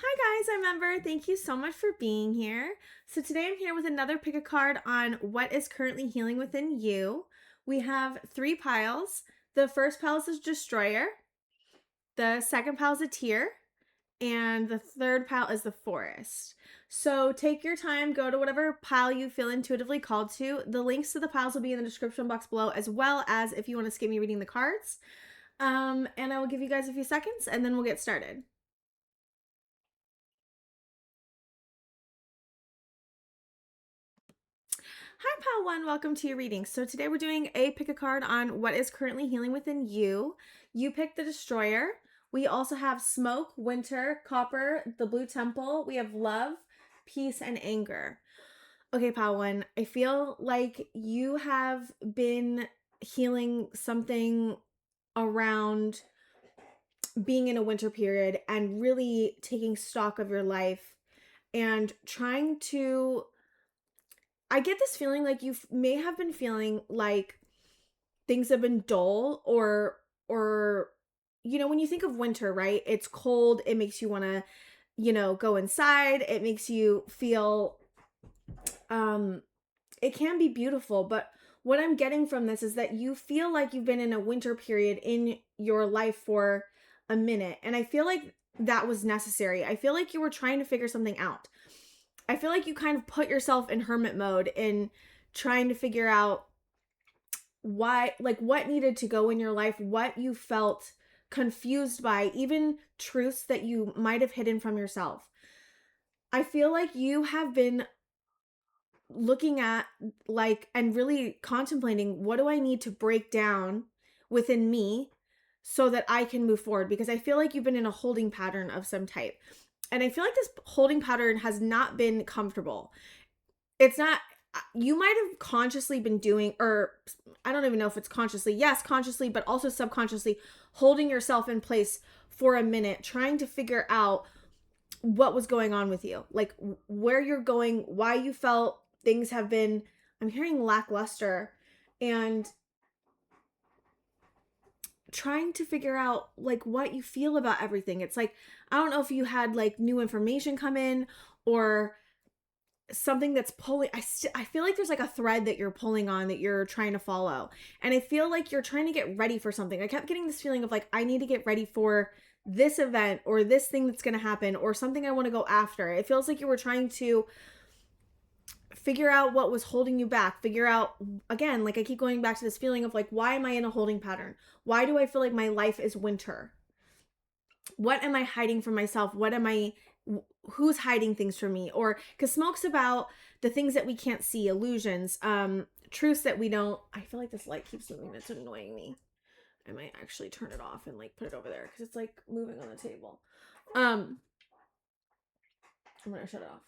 Hi guys, I'm Ember. Thank you so much for being here. So today I'm here with another pick a card on what is currently healing within you. We have three piles. The first pile is Destroyer, the second pile is a Tear, and the third pile is the Forest. So take your time, go to whatever pile you feel intuitively called to. The links to the piles will be in the description box below, as well as if you want to skip me reading the cards. And I will give you guys a few seconds and then we'll get started. Hi, Pal One. Welcome to your reading. So today we're doing a pick a card on what is currently healing within you. You picked the Destroyer. We also have Smoke, Winter, Copper, the Blue Temple. We have Love, Peace, and Anger. Okay, Pal One. I feel like you have been healing something around being in a winter period and really taking stock of your life and trying to I get this feeling like you may have been feeling like things have been dull or when you think of winter, right? It's cold, it makes you want to, go inside. It makes you feel um it can be beautiful, but what I'm getting from this is that you feel like you've been in a winter period in your life for a minute, and I feel like that was necessary. I feel like you were trying to figure something out. I feel like you kind of put yourself in hermit mode in trying to figure out what needed to go in your life, what you felt confused by, even truths that you might have hidden from yourself. I feel like you have been looking at and really contemplating, what do I need to break down within me so that I can move forward, because I feel like you've been in a holding pattern of some type. And I feel like this holding pattern has not been comfortable. It's not, you might have consciously been doing, or I don't even know if it's consciously, yes, consciously, but also subconsciously holding yourself in place for a minute, trying to figure out what was going on with you, like where you're going, why you felt things have been, I'm hearing lackluster, and trying to figure out like what you feel about everything. It's like, I don't know if you had like new information come in or something that's pulling. I feel like there's like a thread that you're pulling on that you're trying to follow, and I feel like you're trying to get ready for something. I kept getting this feeling of like, I need to get ready for this event or this thing that's going to happen or something I want to go after. It feels like you were trying to figure out what was holding you back, figure out, again, like I keep going back to this feeling of like, why am I in a holding pattern? Why do I feel like my life is winter? What am I hiding from myself? Who's hiding things from me? Or because smoke's about the things that we can't see, illusions, truths that we don't. I feel like this light keeps moving. That's annoying me. I might actually turn it off and like put it over there because it's like moving on the table. I'm gonna shut it off.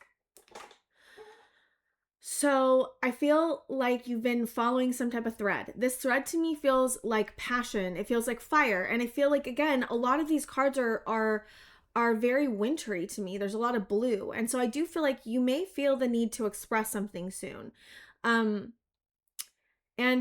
So I feel like you've been following some type of thread. This thread to me feels like passion. It feels like fire. And I feel like, again, a lot of these cards are very wintry to me. There's a lot of blue. And so I do feel like you may feel the need to express something soon. And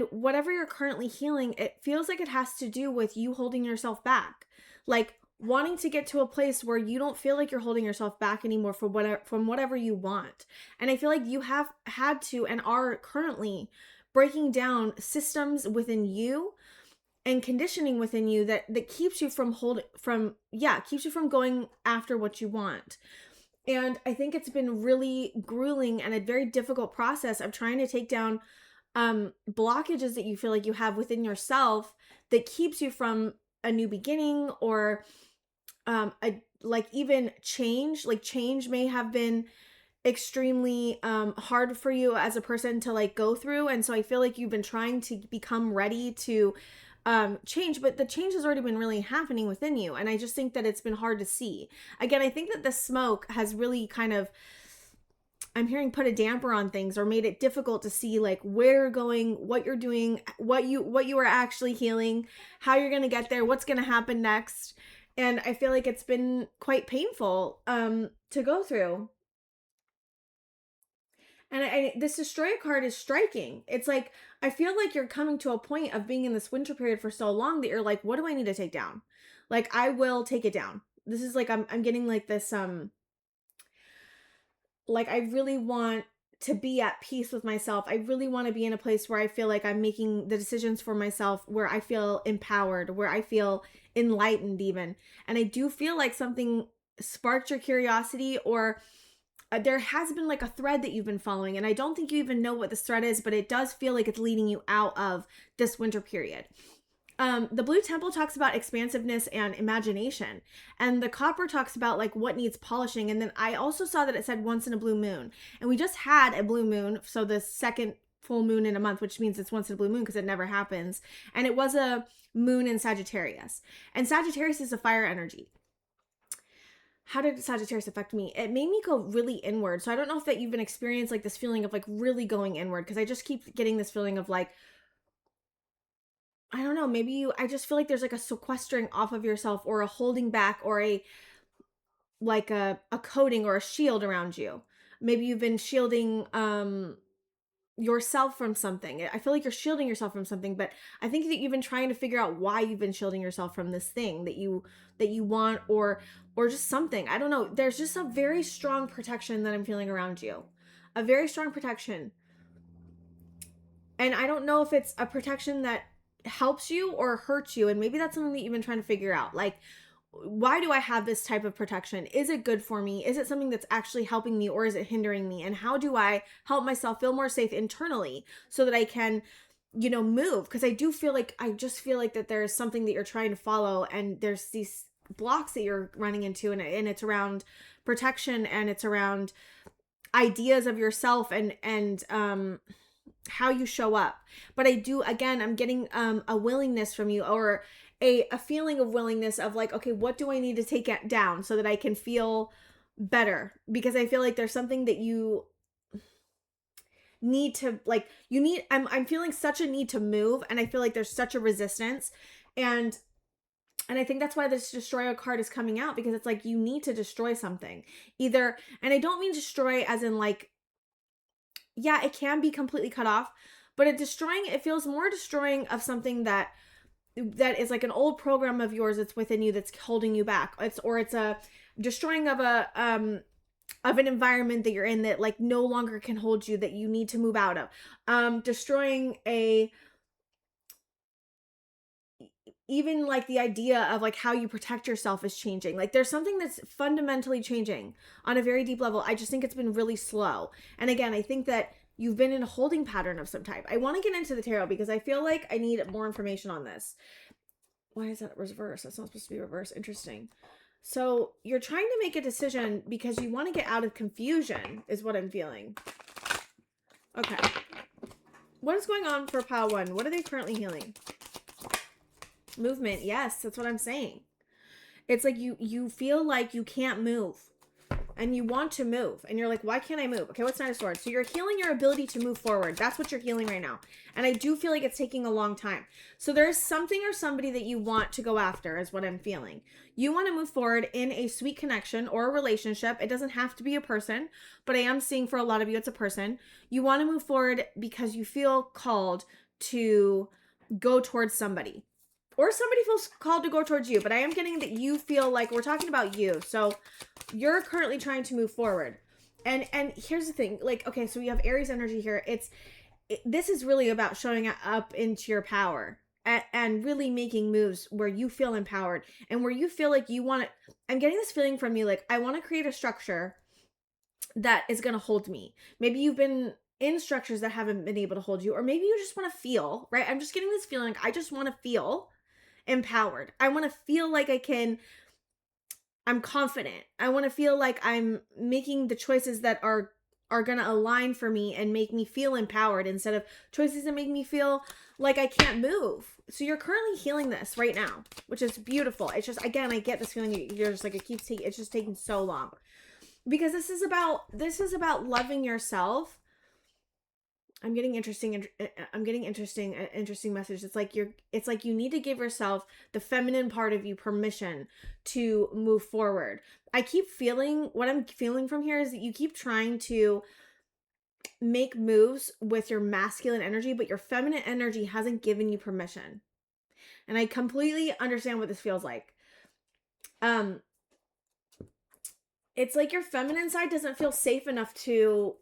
whatever you're currently healing, it feels like it has to do with you holding yourself back. Like wanting to get to a place where you don't feel like you're holding yourself back anymore for from whatever you want. And I feel like you have had to and are currently breaking down systems within you and conditioning within you that keeps you from keeps you from going after what you want. And I think it's been really grueling and a very difficult process of trying to take down blockages that you feel like you have within yourself that keeps you from a new beginning, or even change. Like change may have been extremely hard for you as a person to like go through, and so I feel like you've been trying to become ready to change, but the change has already been really happening within you, and I just think that it's been hard to see. Again, I think that the smoke has really kind of, I'm hearing, put a damper on things or made it difficult to see like where you're going, what you're doing, what you are actually healing, how you're going to get there, what's going to happen next. And I feel like it's been quite painful to go through. And this Destroyer card is striking. It's like, I feel like you're coming to a point of being in this winter period for so long that you're like, what do I need to take down? Like, I will take it down. This is like, I'm getting like this, like I really want to be at peace with myself. I really want to be in a place where I feel like I'm making the decisions for myself, where I feel empowered, where I feel enlightened even. And I do feel like something sparked your curiosity, or there has been like a thread that you've been following, and I don't think you even know what this thread is, but it does feel like it's leading you out of this winter period. The blue temple talks about expansiveness and imagination, and the copper talks about like what needs polishing. And then I also saw that it said once in a blue moon, and we just had a blue moon, so the second full moon in a month, which means it's once in a blue moon because it never happens, and it was a moon in Sagittarius, and Sagittarius is a fire energy. How did Sagittarius affect me? It made me go really inward. So I don't know if that you've been experienced like this feeling of like really going inward, because I just keep getting this feeling of like, I don't know, I just feel like there's like a sequestering off of yourself, or a holding back, or a coating or a shield around you. Maybe you've been shielding yourself from something. I feel like you're shielding yourself from something, but I think that you've been trying to figure out why you've been shielding yourself from this thing that you want, or just something. I don't know. There's just a very strong protection that I'm feeling around you. A very strong protection. And I don't know if it's a protection that helps you or hurts you, and maybe that's something that you've been trying to figure out. Like, why do I have this type of protection? Is it good for me? Is it something that's actually helping me, or is it hindering me? And how do I help myself feel more safe internally so that I can, move? Because I just feel like that there's something that you're trying to follow, and there's these blocks that you're running into, and it's around protection, and it's around ideas of yourself, and how you show up. But I'm getting a willingness from you, or a feeling of willingness of like, okay, what do I need to take it down so that I can feel better? Because I feel like there's something that you need to like, I'm feeling such a need to move, and I feel like there's such a resistance, and I think that's why this destroyer card is coming out, because it's like you need to destroy something. Either, and I don't mean destroy as in like, yeah, it can be completely cut off, but it feels more destroying of something that is like an old program of yours that's within you that's holding you back. It's a destroying of an environment that you're in that like no longer can hold you, that you need to move out of. Destroying even like the idea of like how you protect yourself is changing. Like there's something that's fundamentally changing on a very deep level. I just think it's been really slow. And again, I think that you've been in a holding pattern of some type. I want to get into the tarot because I feel like I need more information on this. Why is that reverse? That's not supposed to be reverse. Interesting. So you're trying to make a decision because you want to get out of confusion, is what I'm feeling. Okay. What is going on for pile 1? What are they currently healing? Movement. Yes, that's what I'm saying. It's like you feel like you can't move, and you want to move, and you're like, why can't I move? Okay, what's Knight of Swords? So you're healing your ability to move forward. That's what you're healing right now. And I do feel like it's taking a long time. So there's something or somebody that you want to go after, is what I'm feeling. You want to move forward in a sweet connection or a relationship. It doesn't have to be a person, but I am seeing for a lot of you it's a person. You want to move forward because you feel called to go towards somebody. Or somebody feels called to go towards you, but I am getting that you feel like we're talking about you. So you're currently trying to move forward. And here's the thing, like, okay, so we have Aries energy here. This is really about showing up into your power and really making moves where you feel empowered and where you feel like you want to. I'm getting this feeling from you, like, I want to create a structure that is going to hold me. Maybe you've been in structures that haven't been able to hold you, or maybe you just want to feel, right? I'm just getting this feeling, like, I just want to feel empowered. I want to feel like I'm confident. I want to feel like I'm making the choices that are going to align for me and make me feel empowered, instead of choices that make me feel like I can't move. So you're currently healing this right now, which is beautiful. It's just, again, I get this feeling you're just like, it's just taking so long, because this is about loving yourself. I'm getting interesting message. It's like you need to give yourself, the feminine part of you, permission to move forward. What I'm feeling from here is that you keep trying to make moves with your masculine energy, but your feminine energy hasn't given you permission. And I completely understand what this feels like. it's like your feminine side doesn't feel safe enough to...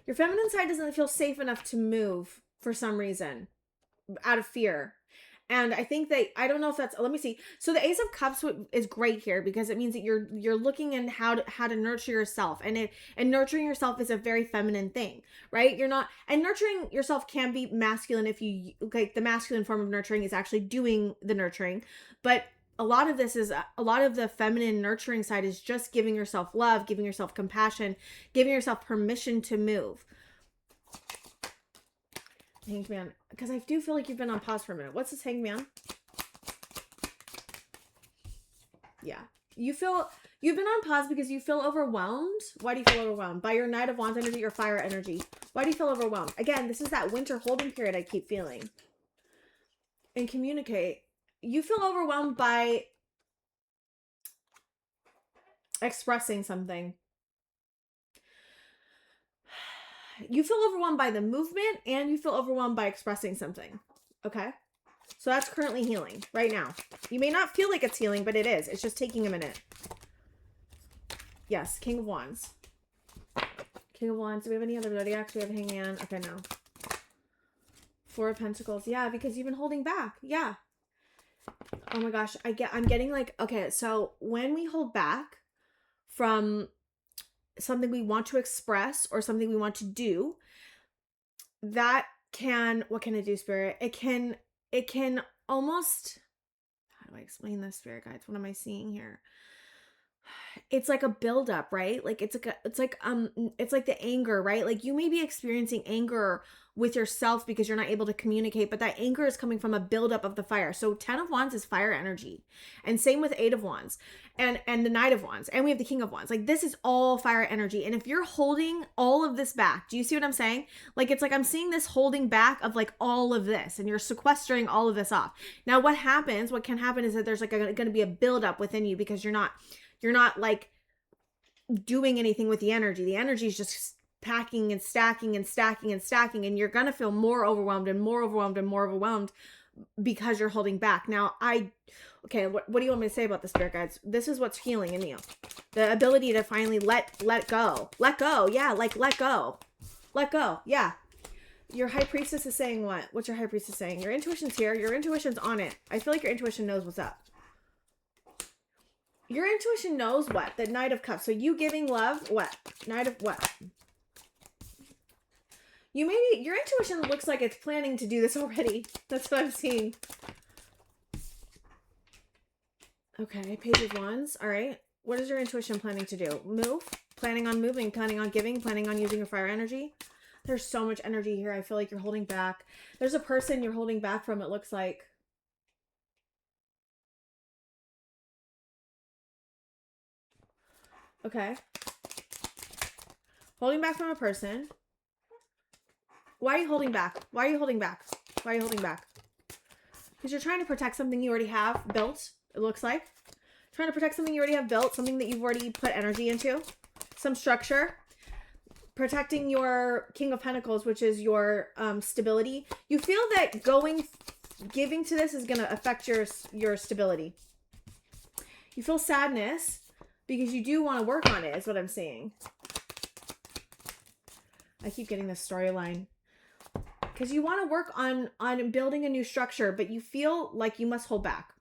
Your feminine side doesn't feel safe enough to move for some reason, out of fear. And I think that, I don't know if that's, let me see. So the Ace of Cups is great here because it means that you're looking in how to nurture yourself. And nurturing yourself is a very feminine thing, right? And nurturing yourself can be masculine if you, like, the masculine form of nurturing is actually doing the nurturing. But a lot of the feminine nurturing side is just giving yourself love, giving yourself compassion, giving yourself permission to move. Hanged Man, because I do feel like you've been on pause for a minute. What's this Hanged Man? Yeah. You've been on pause because you feel overwhelmed. Why do you feel overwhelmed? By your Knight of Wands energy or fire energy. Why do you feel overwhelmed? Again, this is that winter holding period I keep feeling. And communicate. You feel overwhelmed by expressing something. You feel overwhelmed by the movement and you feel overwhelmed by expressing something. Okay? So that's currently healing right now. You may not feel like it's healing, but it is. It's just taking a minute. Yes, King of Wands. King of Wands. Do we have any other zodiacs? We have Hangman. Okay, no. Four of Pentacles. Yeah, because you've been holding back. Yeah. Oh my gosh. I'm getting like, okay, so when we hold back from something we want to express or something we want to do, that can, what can it do, Spirit? It can almost, how do I explain this, Spirit guides? What am I seeing here? It's like a buildup, right? Like it's like the anger, right? Like you may be experiencing anger with yourself because you're not able to communicate, but that anger is coming from a buildup of the fire. So 10 of Wands is fire energy, and same with 8 of Wands and the Knight of Wands, and we have the King of Wands. Like this is all fire energy, and if you're holding all of this back, do you see what I'm saying? Like it's like I'm seeing this holding back of like all of this, and you're sequestering all of this off. Now what can happen is that there's like going to be a buildup within you because you're not like doing anything with the energy. The energy is just packing and stacking and stacking and stacking, and you're going to feel more overwhelmed and more overwhelmed and more overwhelmed because you're holding back. Now, okay, what do you want me to say about the Spirit guides? This is what's healing in you. The ability to finally let go. Let go. Yeah, like let go. Let go. Yeah. Your High Priestess is saying what? What's your High Priestess saying? Your intuition's here. Your intuition's on it. I feel like your intuition knows what's up. Your intuition knows what? The Knight of Cups. So you giving love, what? Knight of what? Your intuition looks like it's planning to do this already. That's what I'm seeing. Okay, Page of Wands. All right. What is your intuition planning to do? Move? Planning on moving? Planning on giving? Planning on using your fire energy? There's so much energy here. I feel like you're holding back. There's a person you're holding back from, it looks like. Okay. Holding back from a person. Why are you holding back? Why are you holding back? Why are you holding back? Because you're trying to protect something you already have built, it looks like. Trying to protect something you already have built, something that you've already put energy into. Some structure. Protecting your King of Pentacles, which is your stability. You feel that giving to this is going to affect your stability. You feel sadness because you do want to work on it, is what I'm seeing. I keep getting this storyline. Because you want to work on building a new structure, but you feel like you must hold back.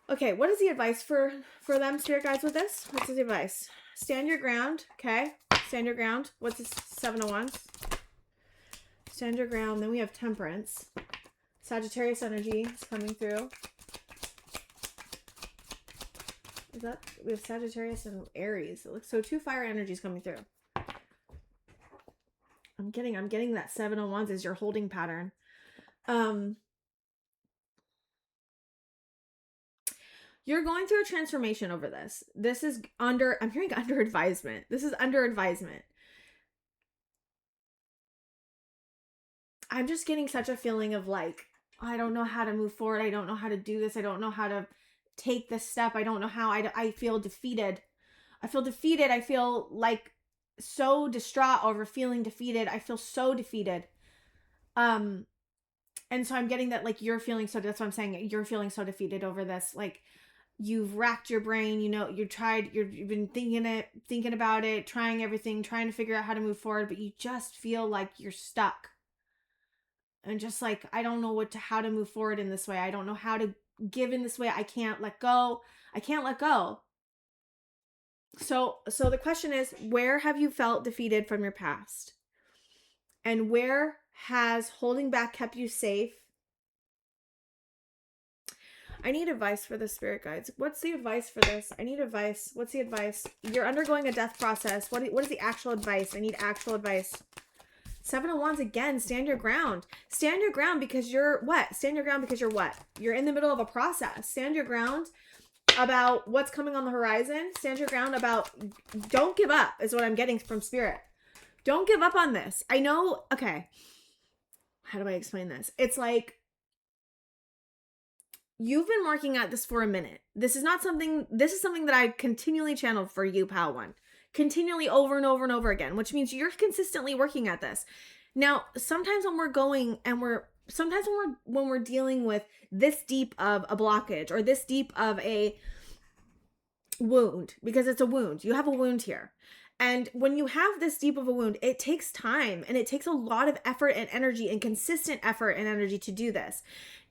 Okay, what is the advice for them, Spirit guides, with this? What's the advice? Stand your ground, okay? Stand your ground. What's this? 7 of Wands. Stand your ground. Then we have Temperance. Sagittarius energy is coming through. We have Sagittarius and Aries. It looks so 2 fire energies coming through. I'm getting that 7 of Wands is your holding pattern. You're going through a transformation over this. This is I'm hearing under advisement. This is under advisement. I'm just getting such a feeling of like, I don't know how to move forward. I don't know how to do this. I don't know how to take this step. I don't know how. I feel defeated. I feel defeated. I feel like so distraught over feeling defeated. I feel so defeated. And And so I'm getting that, like, you're feeling so, that's what I'm saying, you're feeling so defeated over this. Like, you've racked your brain, you know, you've been thinking about it, trying everything, trying to figure out how to move forward, but you just feel like you're stuck. And just like, I don't know how to move forward in this way. I don't know how to give in this way. I can't let go. I can't let go. So the question is, where have you felt defeated from your past? And where has holding back kept you safe? I need advice for the spirit guides. What's the advice for this? I need advice. What's the advice? You're undergoing a death process. What is the actual advice? I need actual advice. 7 of Wands again. Stand your ground. Stand your ground because you're what? Stand your ground because you're what? You're in the middle of a process. Stand your ground about what's coming on the horizon. Stand your ground about, don't give up is what I'm getting from spirit. Don't give up on this. I know. Okay. How do I explain this? It's like, you've been working at this for a minute. This is something that I continually channeled for you, Pal One. Continually over and over and over again, which means you're consistently working at this. Now, sometimes when we're dealing with this deep of a blockage or this deep of a wound, because it's a wound. You have a wound here. And when you have this deep of a wound, it takes time and it takes a lot of effort and energy and consistent effort and energy to do this.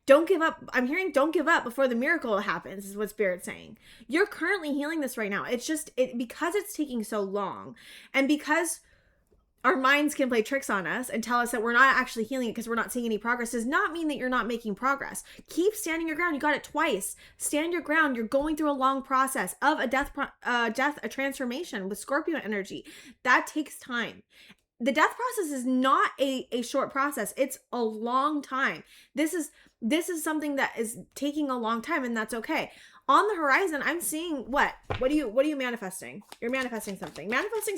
Don't give up. I'm hearing don't give up before the miracle happens is what Spirit's saying. You're currently healing this right now. It's just because it's taking so long and because our minds can play tricks on us and tell us that we're not actually healing it because we're not seeing any progress does not mean that you're not making progress. Keep standing your ground. You got it twice. Stand your ground. You're going through a long process of a transformation with Scorpio energy. That takes time. The death process is not a short process. It's a long time. This is something that is taking a long time, and that's okay. On the horizon, I'm seeing what are you manifesting? You're manifesting something. Manifesting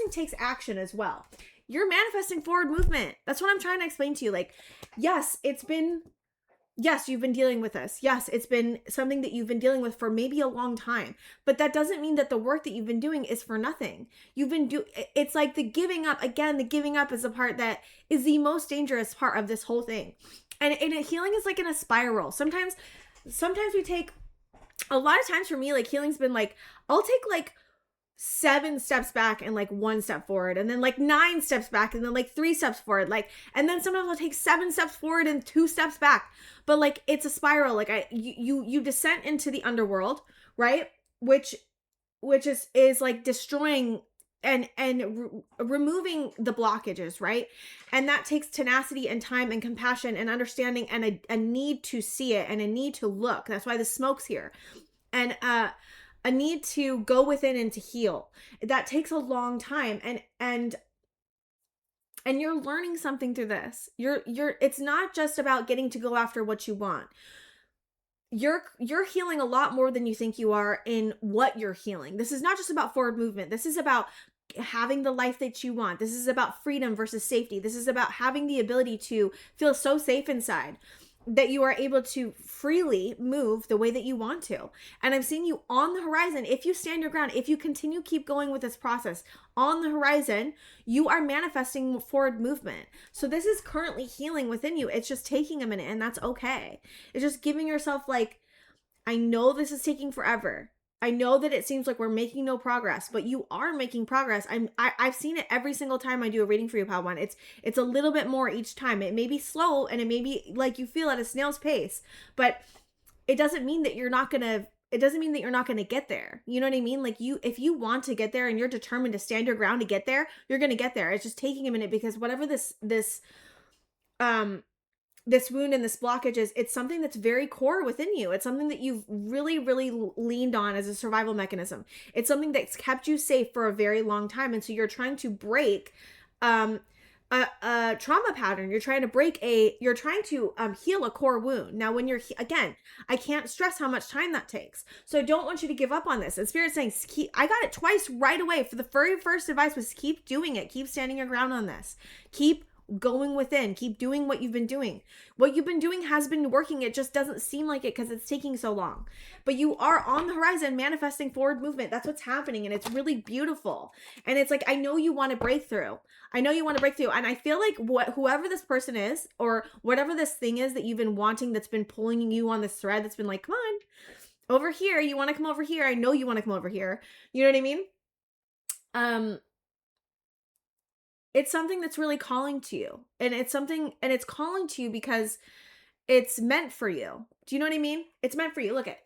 takes action as well. You're manifesting forward movement. That's what I'm trying to explain to you. Like, yes, you've been dealing with this. Yes, it's been something that you've been dealing with for maybe a long time, but that doesn't mean that the work that you've been doing is for nothing. It's like the giving up. Again, the giving up is the part that is the most dangerous part of this whole thing. And healing is like in a spiral. Sometimes we take, a lot of times for me, like healing's been like, I'll take like 7 steps back and like 1 step forward, and then like 9 steps back and then like 3 steps forward, like, and then sometimes I'll take 7 steps forward and 2 steps back. But like, it's a spiral. Like you descent into the underworld, right? Which is like destroying and removing the blockages, right? And that takes tenacity and time and compassion and understanding and a need to see it and a need to look. That's why the smoke's here. And a need to go within and to heal. That takes a long time. And you're learning something through this. It's not just about getting to go after what you want. You're healing a lot more than you think you are in what you're healing. This is not just about forward movement. This is about having the life that you want. This is about freedom versus safety. This is about having the ability to feel so safe inside that you are able to freely move the way that you want to. And I'm seeing you on the horizon. If you stand your ground, if you keep going with this process on the horizon, you are manifesting forward movement. So this is currently healing within you. It's just taking a minute, and that's okay. It's just giving yourself like, I know this is taking forever. I know that it seems like we're making no progress, but you are making progress. I've seen it every single time I do a reading for you, Pal One. It's a little bit more each time. It may be slow and it may be like you feel at a snail's pace, but it doesn't mean that you're not gonna get there. You know what I mean? Like if you want to get there and you're determined to stand your ground to get there, you're gonna get there. It's just taking a minute because whatever this wound and this blockage is, it's something that's very core within you. It's something that you've really, really leaned on as a survival mechanism. It's something that's kept you safe for a very long time. And so you're trying to break a trauma pattern. You're trying to heal a core wound. Now, when again, I can't stress how much time that takes. So I don't want you to give up on this. And Spirit's saying, I got it twice right away. For the very first advice was keep doing it. Keep standing your ground on this. Keep going within. Keep doing what you've been doing. What you've been doing has been working. It just doesn't seem like it because it's taking so long. But you are on the horizon manifesting forward movement. That's what's happening. And it's really beautiful. And it's like, I know you want to break through. I know you want to break through. And I feel like whoever this person is, or whatever this thing is that you've been wanting, that's been pulling you on this thread, that's been like, come on, over here. You want to come over here. I know you want to come over here. You know what I mean? It's something that's really calling to you. And it's calling to you because it's meant for you. Do you know what I mean? It's meant for you. Look at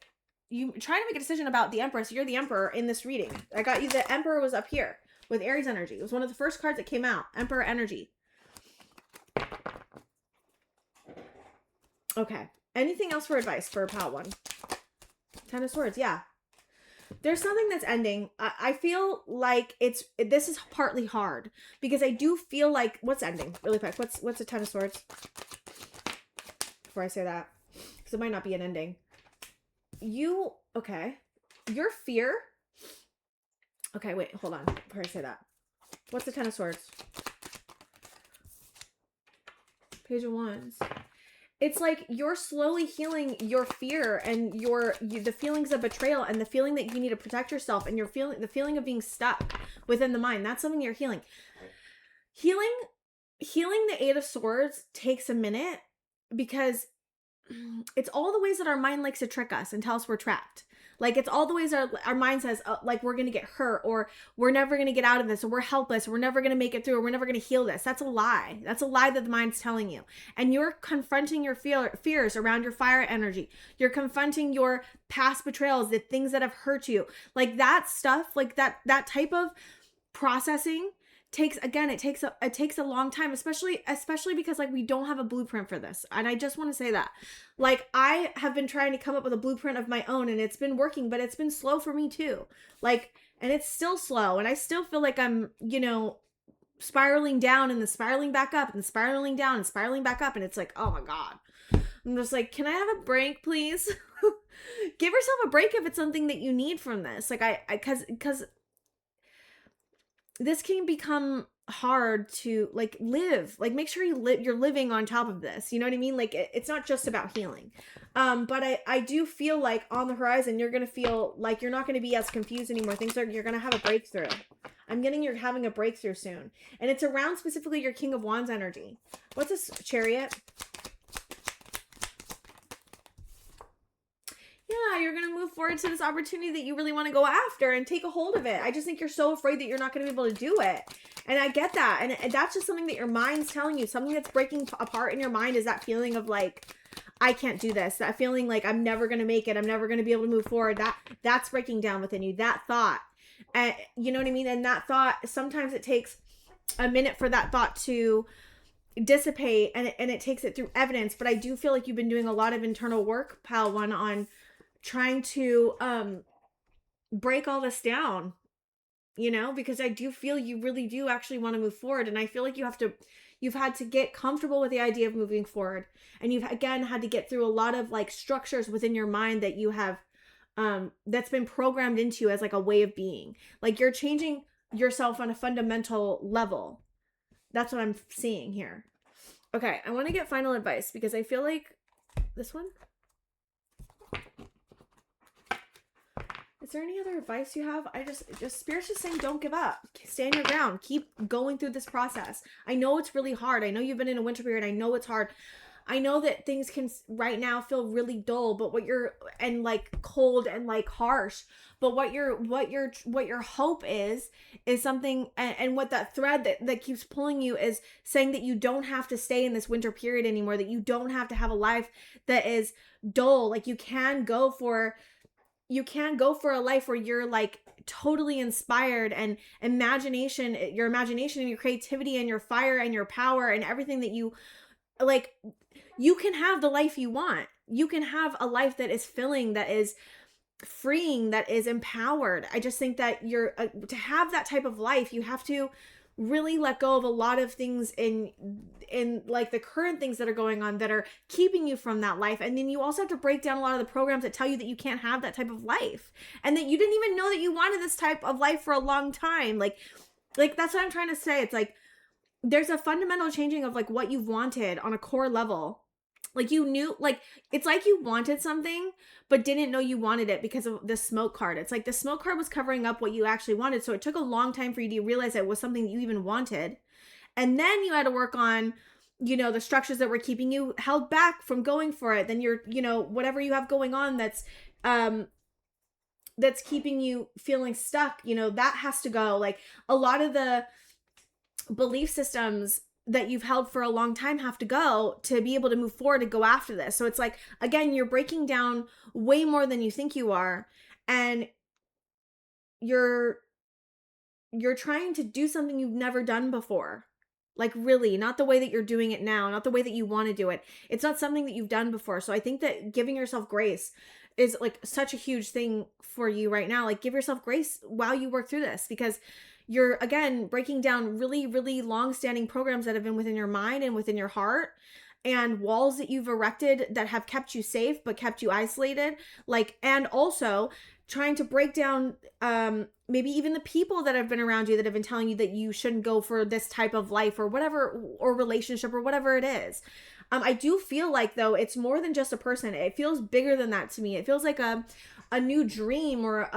you trying to make a decision about the Empress. You're the Emperor in this reading. I got you. The Emperor was up here with Aries energy. It was one of the first cards that came out. Emperor energy. Okay. Anything else for advice for pile 1? 10 of Swords. Yeah. There's something that's ending. I feel like this is partly hard because I do feel like what's ending really quick. What's a 10 of Swords? Before I say that, because it might not be an ending. Okay. Your fear. Okay, wait, hold on. Before I say that, what's the 10 of Swords? Page of Wands. It's like you're slowly healing your fear and the feelings of betrayal and the feeling that you need to protect yourself and the feeling of being stuck within the mind. That's something you're healing. Healing the 8 of Swords takes a minute because it's all the ways that our mind likes to trick us and tell us we're trapped. Like it's all the ways our mind says, like we're going to get hurt, or we're never going to get out of this, or we're helpless, or we're never going to make it through, or we're never going to heal this. That's a lie. That's a lie that the mind's telling you. And you're confronting your fears around your fire energy. You're confronting your past betrayals, the things that have hurt you. Like that stuff, like that type of processing takes a long time, especially because like we don't have a blueprint for this. And I just want to say that, like, I have been trying to come up with a blueprint of my own and it's been working, but it's been slow for me too. Like, and it's still slow and I still feel like I'm, spiraling down and then spiraling back up and spiraling down and spiraling back up. And it's like, oh my God, I'm just like, can I have a break, please? Give yourself a break if it's something that you need from this. Like because this can become hard to like live, like make sure you're living on top of this. You know what I mean? Like it's not just about healing. But I do feel like on the horizon, you're going to feel like you're not going to be as confused anymore. You're going to have a breakthrough. I'm getting you're having a breakthrough soon. And it's around specifically your King of Wands energy. What's this? Chariot? Yeah, you're going to move forward to this opportunity that you really want to go after and take a hold of it. I just think you're so afraid that you're not going to be able to do it. And I get that. And that's just something that your mind's telling you. Something that's breaking apart in your mind is that feeling of like, I can't do this. That feeling like I'm never going to make it. I'm never going to be able to move forward. That's breaking down within you. That thought. And you know what I mean? And that thought, sometimes it takes a minute for that thought to dissipate and it takes it through evidence. But I do feel like you've been doing a lot of internal work, pile 1, on trying to break all this down, because I do feel you really do actually want to move forward. And I feel like you've had to get comfortable with the idea of moving forward. And you've again had to get through a lot of like structures within your mind that you have that's been programmed into you as like a way of being. Like you're changing yourself on a fundamental level. That's what I'm seeing here. Okay, I want to get final advice because I feel like this one. Is there any other advice you have? Spirit's just saying, don't give up. Stand your ground. Keep going through this process. I know it's really hard. I know you've been in a winter period. I know it's hard. I know that things can right now feel really dull, but and like cold and like harsh, but what your hope is something, and what that thread that keeps pulling you is saying that you don't have to stay in this winter period anymore, that you don't have to have a life that is dull. Like you can go for a life where you're like totally inspired and your imagination and your creativity and your fire and your power and everything that you like, you can have the life you want. You can have a life that is filling, that is freeing, that is empowered. I just think that to have that type of life, you have to really let go of a lot of things in like the current things that are going on that are keeping you from that life. And then you also have to break down a lot of the programs that tell you that you can't have that type of life and that you didn't even know that you wanted this type of life for a long time. Like that's what I'm trying to say. It's like there's a fundamental changing of like what you've wanted on a core level. Like you knew, like it's like you wanted something but didn't know you wanted it because of the smoke card. It's like the smoke card was covering up what you actually wanted, so it took a long time for you to realize it was something that you even wanted. And then you had to work on, you know, the structures that were keeping you held back from going for it. Then you're, you know, whatever you have going on that's keeping you feeling stuck, you know, that has to go. Like a lot of the belief systems that you've held for a long time have to go to be able to move forward and go after this. So it's like, again, you're breaking down way more than you think you are. And you're trying to do something you've never done before. Like really, not the way that you're doing it now, not the way that you want to do it. It's not something that you've done before. So I think that giving yourself grace is like such a huge thing for you right now. Like give yourself grace while you work through this, because you're again breaking down really, really long-standing programs that have been within your mind and within your heart, and walls that you've erected that have kept you safe but kept you isolated. Like, and also trying to break down maybe even the people that have been around you that have been telling you that you shouldn't go for this type of life or whatever, or relationship or whatever it is. I do feel like though it's more than just a person. It feels bigger than that to me. It feels like a new dream, or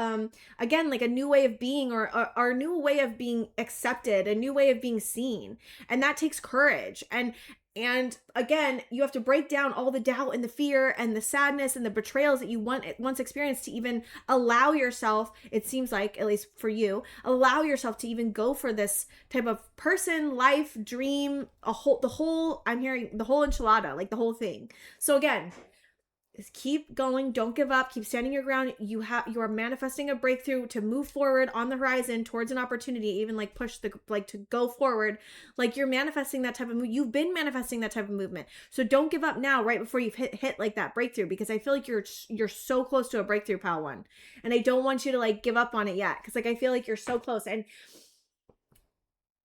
again, like a new way of being, or a new way of being accepted, a new way of being seen. And that takes courage. And again, you have to break down all the doubt and the fear and the sadness and the betrayals that you once experienced to even allow yourself, it seems like, at least for you, allow yourself to even go for this type of person, life, dream, I'm hearing the whole enchilada, like the whole thing. So again, is keep going, don't give up, keep standing your ground. You are manifesting a breakthrough to move forward on the horizon towards an opportunity, even like push the, like to go forward. Like you're manifesting that type of move. You've been manifesting that type of movement. So don't give up now, right before you've hit like that breakthrough, because I feel like you're so close to a breakthrough, pal one. And I don't want you to like give up on it yet, because like I feel like you're so close. And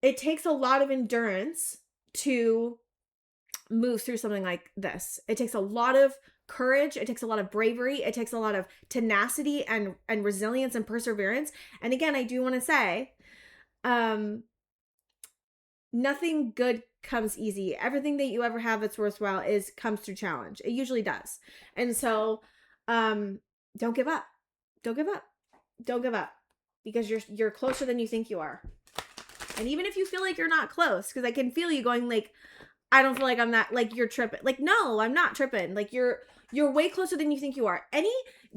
it takes a lot of endurance to move through something like this. It takes a lot of courage, it takes a lot of bravery, it takes a lot of tenacity and resilience and perseverance. And again, I do want to say nothing good comes easy. Everything that you ever have that's worthwhile comes through challenge. It usually does. And so don't give up. Don't give up. Don't give up, because you're closer than you think you are. And even if you feel like you're not close, because I can feel you going like, I don't feel like I'm that, like you're tripping. Like, no, I'm not tripping. Like you're way closer than you think you are. Any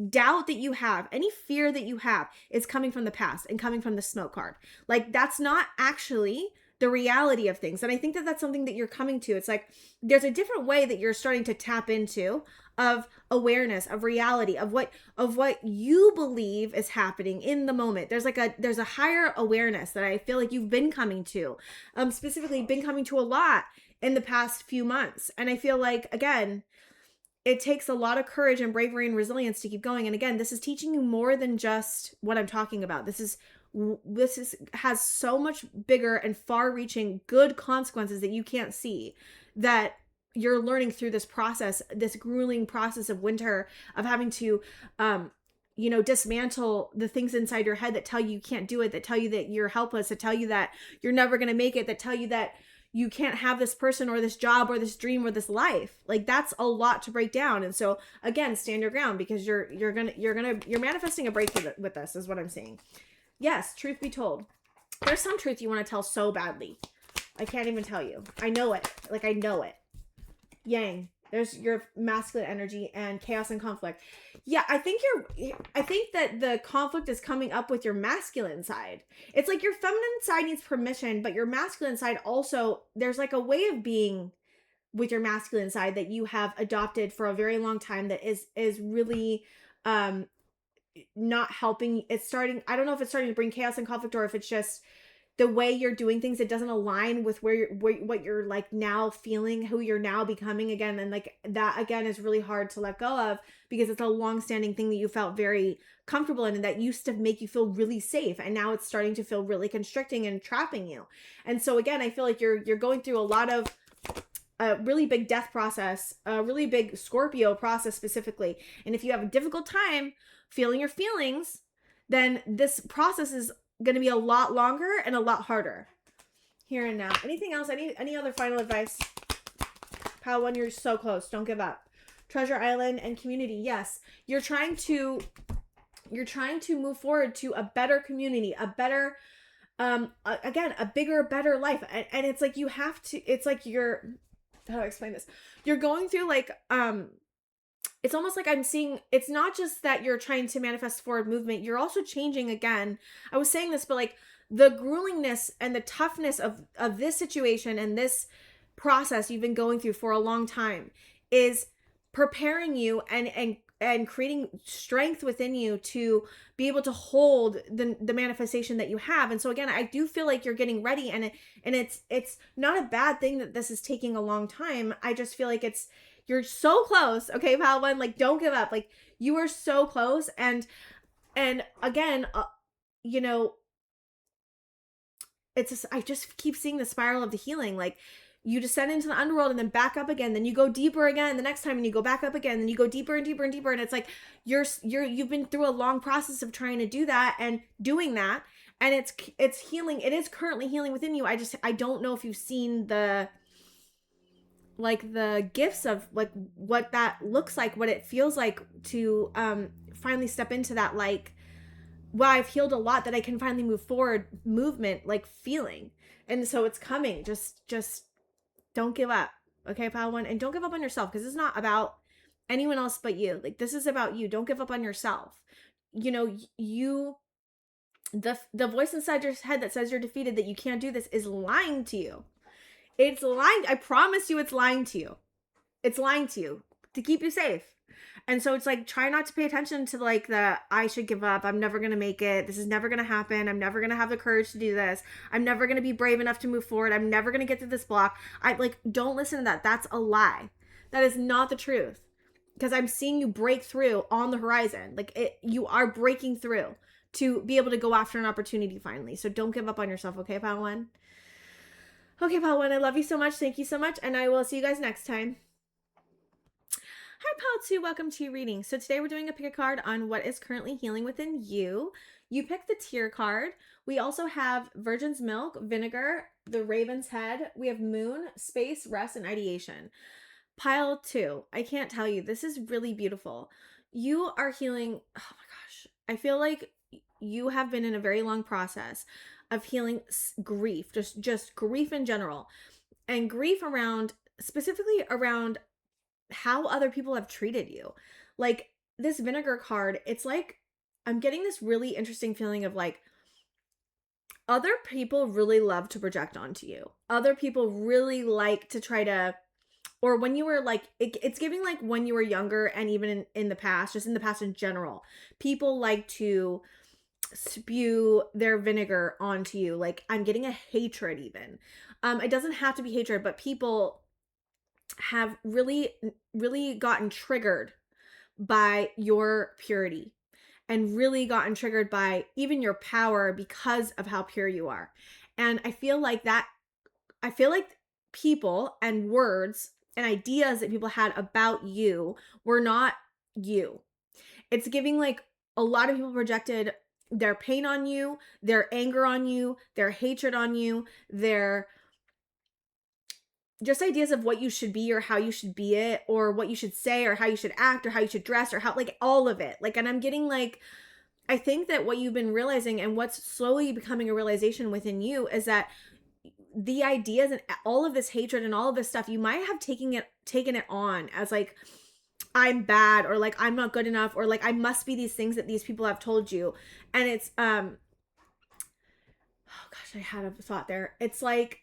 doubt that you have, any fear that you have is coming from the past and coming from the smoke card. Like that's not actually the reality of things. And I think that that's something that you're coming to. It's like there's a different way that you're starting to tap into of awareness, of reality, of what you believe is happening in the moment. There's a higher awareness that I feel like you've been coming to, specifically been coming to a lot in the past few months. And I feel like, again, it takes a lot of courage and bravery and resilience to keep going. And again, this is teaching you more than just what I'm talking about. This has so much bigger and far-reaching good consequences that you can't see, that you're learning through this process, this grueling process of winter, of having to dismantle the things inside your head that tell you can't do it, that tell you that you're helpless, that tell you that you're never going to make it, that tell you that you can't have this person or this job or this dream or this life. Like that's a lot to break down. And so again, stand your ground, because you're manifesting a breakthrough with this, is what I'm saying. Yes, truth be told, there's some truth you want to tell so badly. I can't even tell you. I know it. Like I know it. Yang, there's your masculine energy and chaos and conflict. Yeah, I think that the conflict is coming up with your masculine side. It's like your feminine side needs permission, but your masculine side also, there's like a way of being with your masculine side that you have adopted for a very long time that is really not helping. It's starting, I don't know if it's starting to bring chaos and conflict, or if it's just the way you're doing things, it doesn't align with what you're like now feeling, who you're now becoming again. And like that again is really hard to let go of, because it's a long-standing thing that you felt very comfortable in and that used to make you feel really safe, and now it's starting to feel really constricting and trapping you. And so again, I feel like you're going through a lot of a really big death process, a really big Scorpio process specifically. And if you have a difficult time feeling your feelings, then this process is going to be a lot longer and a lot harder. here and now. Anything else? Any other final advice? Pile 1, you're so close. Don't give up. Treasure Island and community. Yes, you're trying to move forward to a better community, a better again, a bigger, better life. And it's like you have to, it's like you're, how do I explain this? You're going through like it's almost like I'm seeing, it's not just that you're trying to manifest forward movement, you're also changing again. I was saying this, but like the gruelingness and the toughness of this situation and this process you've been going through for a long time is preparing you and creating strength within you to be able to hold the manifestation that you have. And so again, I do feel like you're getting ready, and it's not a bad thing that this is taking a long time. I just feel like you're so close. Okay, Pal 1, like don't give up. Like you are so close. And again, you know, I just keep seeing the spiral of the healing. Like you descend into the underworld and then back up again. Then you go deeper again the next time, and you go back up again. Then you go deeper and deeper and deeper. And it's like you've been through a long process of trying to do that and doing that. And it's healing. It is currently healing within you. I don't know if you've seen the gifts of like what that looks like, what it feels like to finally step into that, like, wow, I've healed a lot, that I can finally move forward movement, like feeling. And so it's coming. Just don't give up. Okay, Pile 1. And don't give up on yourself, because it's not about anyone else but you. Like this is about you. Don't give up on yourself. You know, the voice inside your head that says you're defeated, that you can't do this, is lying to you. It's lying. I promise you it's lying to you. It's lying to you to keep you safe. And so it's like, try not to pay attention to like I should give up. I'm never going to make it. This is never going to happen. I'm never going to have the courage to do this. I'm never going to be brave enough to move forward. I'm never going to get through this block. Don't listen to that. That's a lie. That is not the truth. Because I'm seeing you break through on the horizon. You are breaking through to be able to go after an opportunity finally. So don't give up on yourself. Okay, Pile 1? Okay, Pile 1, I love you so much. Thank you so much. And I will see you guys next time. Hi, Pile 2. Welcome to your reading. So today we're doing a pick a card on what is currently healing within you. You picked the Tear card. We also have Virgin's Milk, Vinegar, the Raven's Head. We have Moon, Space, Rest, and Ideation. Pile 2. I can't tell you. This is really beautiful. You are healing. Oh my gosh. I feel like you have been in a very long process of healing grief, just grief in general, and grief specifically around how other people have treated you. Like this Vinegar card, it's like I'm getting this really interesting feeling of like other people really love to project onto you. Other people really like to try to, or when you were like, it's giving like when you were younger, and even in the past, just in the past in general, people like to spew their vinegar onto you. Like I'm getting a hatred even. It doesn't have to be hatred, but people have really, really gotten triggered by your purity, and really gotten triggered by even your power because of how pure you are. And I feel like people and words and ideas that people had about you were not you. It's giving like a lot of people projected their pain on you, their anger on you, their hatred on you, their just ideas of what you should be or how you should be it, or what you should say or how you should act or how you should dress, or how, like, all of it. Like, and I'm getting like, I think that what you've been realizing and what's slowly becoming a realization within you is that the ideas and all of this hatred and all of this stuff, you might have taken it on as like, I'm bad, or like I'm not good enough, or like I must be these things that these people have told you. And it's oh gosh, I had a thought there. It's like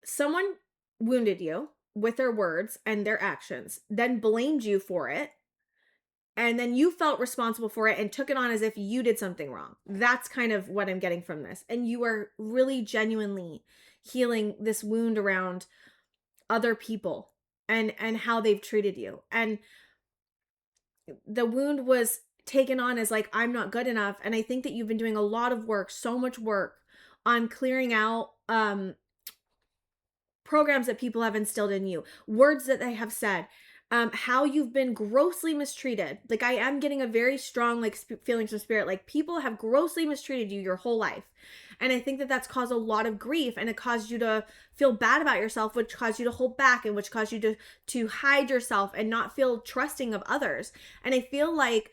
someone wounded you with their words and their actions, then blamed you for it, and then you felt responsible for it and took it on as if you did something wrong. That's kind of what I'm getting from this. And you are really genuinely healing this wound around other people and how they've treated you. And the wound was taken on as like, I'm not good enough. And I think that you've been doing a lot of work, so much work on clearing out programs that people have instilled in you, words that they have said, how you've been grossly mistreated. Like I am getting a very strong like feelings of spirit. Like people have grossly mistreated you your whole life. And I think that that's caused a lot of grief, and it caused you to feel bad about yourself, which caused you to hold back, and which caused you to hide yourself and not feel trusting of others. And I feel like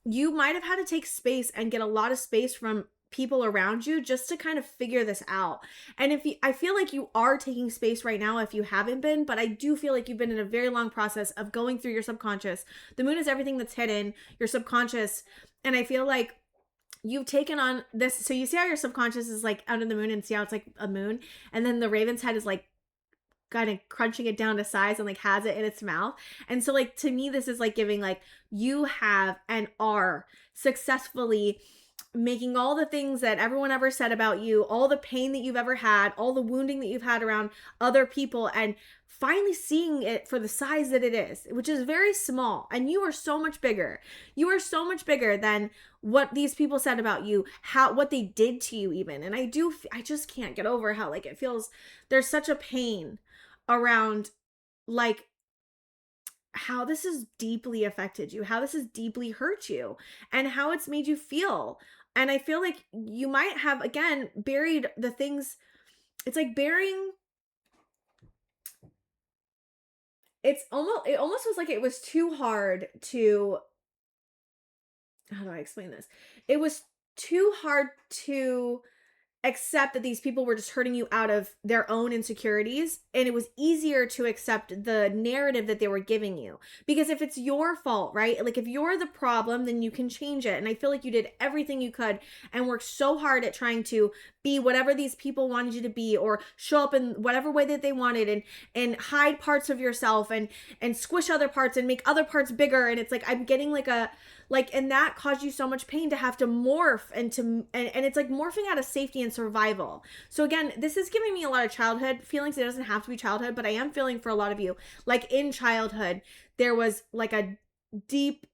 you might have had to take space and get a lot of space from people around you just to kind of figure this out. And if you, I feel like you are taking space right now if you haven't been, but I do feel like you've been in a very long process of going through your subconscious. The moon is everything that's hidden, your subconscious. And I feel like you've taken on this. So you see how your subconscious is like under the moon, and see how it's like a moon, and then the raven's head is like kind of crunching it down to size and like has it in its mouth. And so like to me this is like giving like you have and are successfully making all the things that everyone ever said about you, all the pain that you've ever had, all the wounding that you've had around other people, and finally seeing it for the size that it is, which is very small. And you are so much bigger. You are so much bigger than what these people said about you, what they did to you even. And I just can't get over how like it feels, there's such a pain around like how this has deeply affected you, how this has deeply hurt you, and how it's made you feel. And I feel like you might have, again, buried the things. It's like burying. It almost was like it was too hard to, how do I explain this? It was too hard to accept that these people were just hurting you out of their own insecurities, and it was easier to accept the narrative that they were giving you, because if it's your fault, right, like if you're the problem, then you can change it. And I feel like you did everything you could and worked so hard at trying to be whatever these people wanted you to be, or show up in whatever way that they wanted, and hide parts of yourself and squish other parts and make other parts bigger. And it's like I'm getting like a like, and that caused you so much pain to have to morph and it's like morphing out of safety and survival. So again, this is giving me a lot of childhood feelings. It doesn't have to be childhood, but I am feeling for a lot of you, like in childhood, there was like a deep,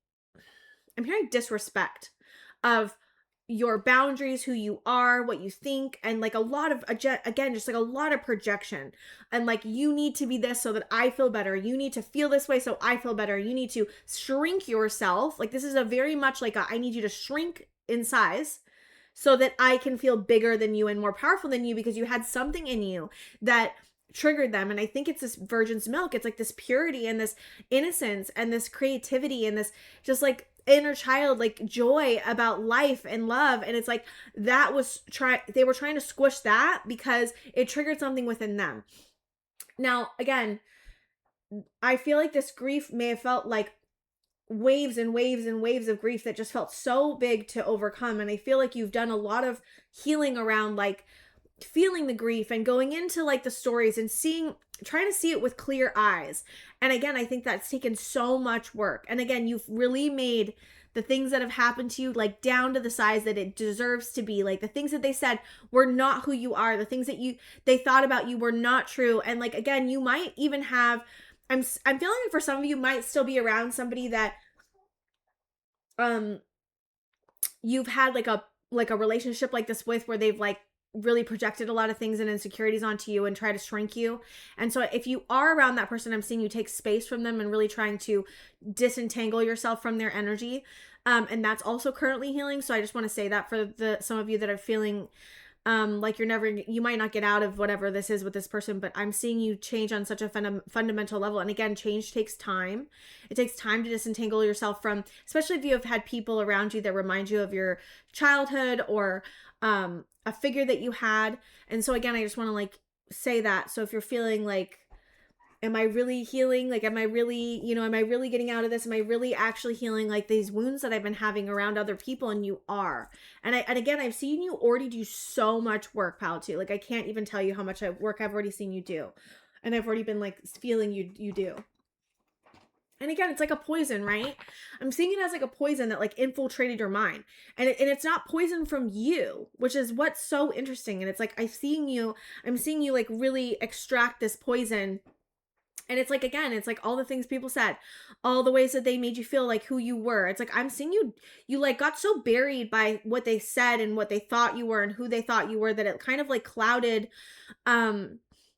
I'm hearing disrespect of your boundaries, who you are, what you think, and like a lot of, again, just like a lot of projection. And like, you need to be this so that I feel better. You need to feel this way so I feel better. You need to shrink yourself. Like, this is a very much like I need you to shrink in size so that I can feel bigger than you and more powerful than you, because you had something in you that triggered them. And I think it's this virgin's milk. It's like this purity and this innocence and this creativity and this just like inner child, like joy about life and love. And it's like that was they were trying to squish that because it triggered something within them. Now, again, I feel like this grief may have felt like waves and waves and waves of grief that just felt so big to overcome. And I feel like you've done a lot of healing around like feeling the grief and going into like the stories and trying to see it with clear eyes. And again, I think that's taken so much work. And again, you've really made the things that have happened to you like down to the size that it deserves to be. Like the things that they said were not who you are. The things that they thought about you were not true. And like, again, you might even have, I'm feeling like for some of you might still be around somebody that you've had like a relationship like this with, where they've like really projected a lot of things and insecurities onto you and try to shrink you. And so if you are around that person, I'm seeing you take space from them and really trying to disentangle yourself from their energy. And that's also currently healing. So I just want to say that for some of you that are feeling like you might not get out of whatever this is with this person, but I'm seeing you change on such a fundamental level. And again, change takes time. It takes time to disentangle yourself from, especially if you have had people around you that remind you of your childhood or a figure that you had. And so again, I just want to like say that. So if you're feeling like, am I really healing? Like, am I really getting out of this? Am I really actually healing like these wounds that I've been having around other people? And you are. And again, I've seen you already do so much work, pal, too. Like, I can't even tell you how much work I've already seen you do. And I've already been like feeling you do. And again, it's like a poison, right? I'm seeing it as like a poison that like infiltrated your mind. And it's not poison from you, which is what's so interesting. And it's like, I'm seeing you like really extract this poison. And it's like, again, it's like all the things people said, all the ways that they made you feel like who you were. It's like, I'm seeing you like got so buried by what they said and what they thought you were and who they thought you were, that it kind of like clouded,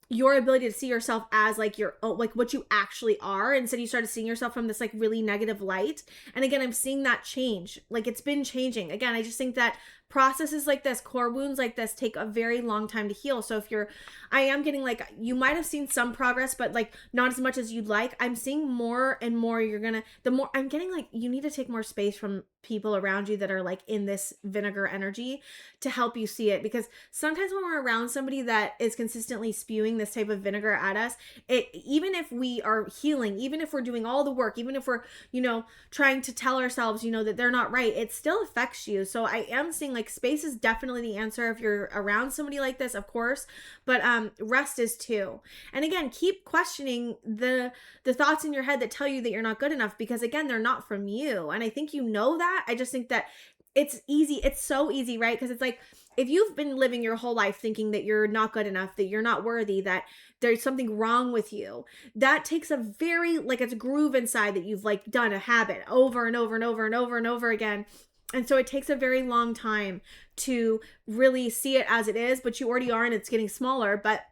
your ability to see yourself as like your like what you actually are. Instead, you started seeing yourself from this like really negative light. And again, I'm seeing that change. Like it's been changing. Again, I just think that processes like this, core wounds like this, take a very long time to heal. So if you're, I am getting like, you might have seen some progress, but like not as much as you'd like. I'm seeing more and more. You're gonna, the more I'm getting like, you need to take more space from people around you that are like in this vinegar energy to help you see it. Because sometimes when we're around somebody that is consistently spewing this type of vinegar at us, it, even if we are healing, even if we're doing all the work, even if we're, you know, trying to tell ourselves, you know, that they're not right, it still affects you. So I am seeing like space is definitely the answer if you're around somebody like this, of course, but rest is too. And again, keep questioning the thoughts in your head that tell you that you're not good enough, because again, they're not from you. And I think you know that. I just think that it's easy. It's so easy, right? Because it's like, if you've been living your whole life thinking that you're not good enough, that you're not worthy, that there's something wrong with you, that takes a very, like, it's a groove inside that you've like done a habit over and over and over and over and over again. And so it takes a very long time to really see it as it is, but you already are, and it's getting smaller. But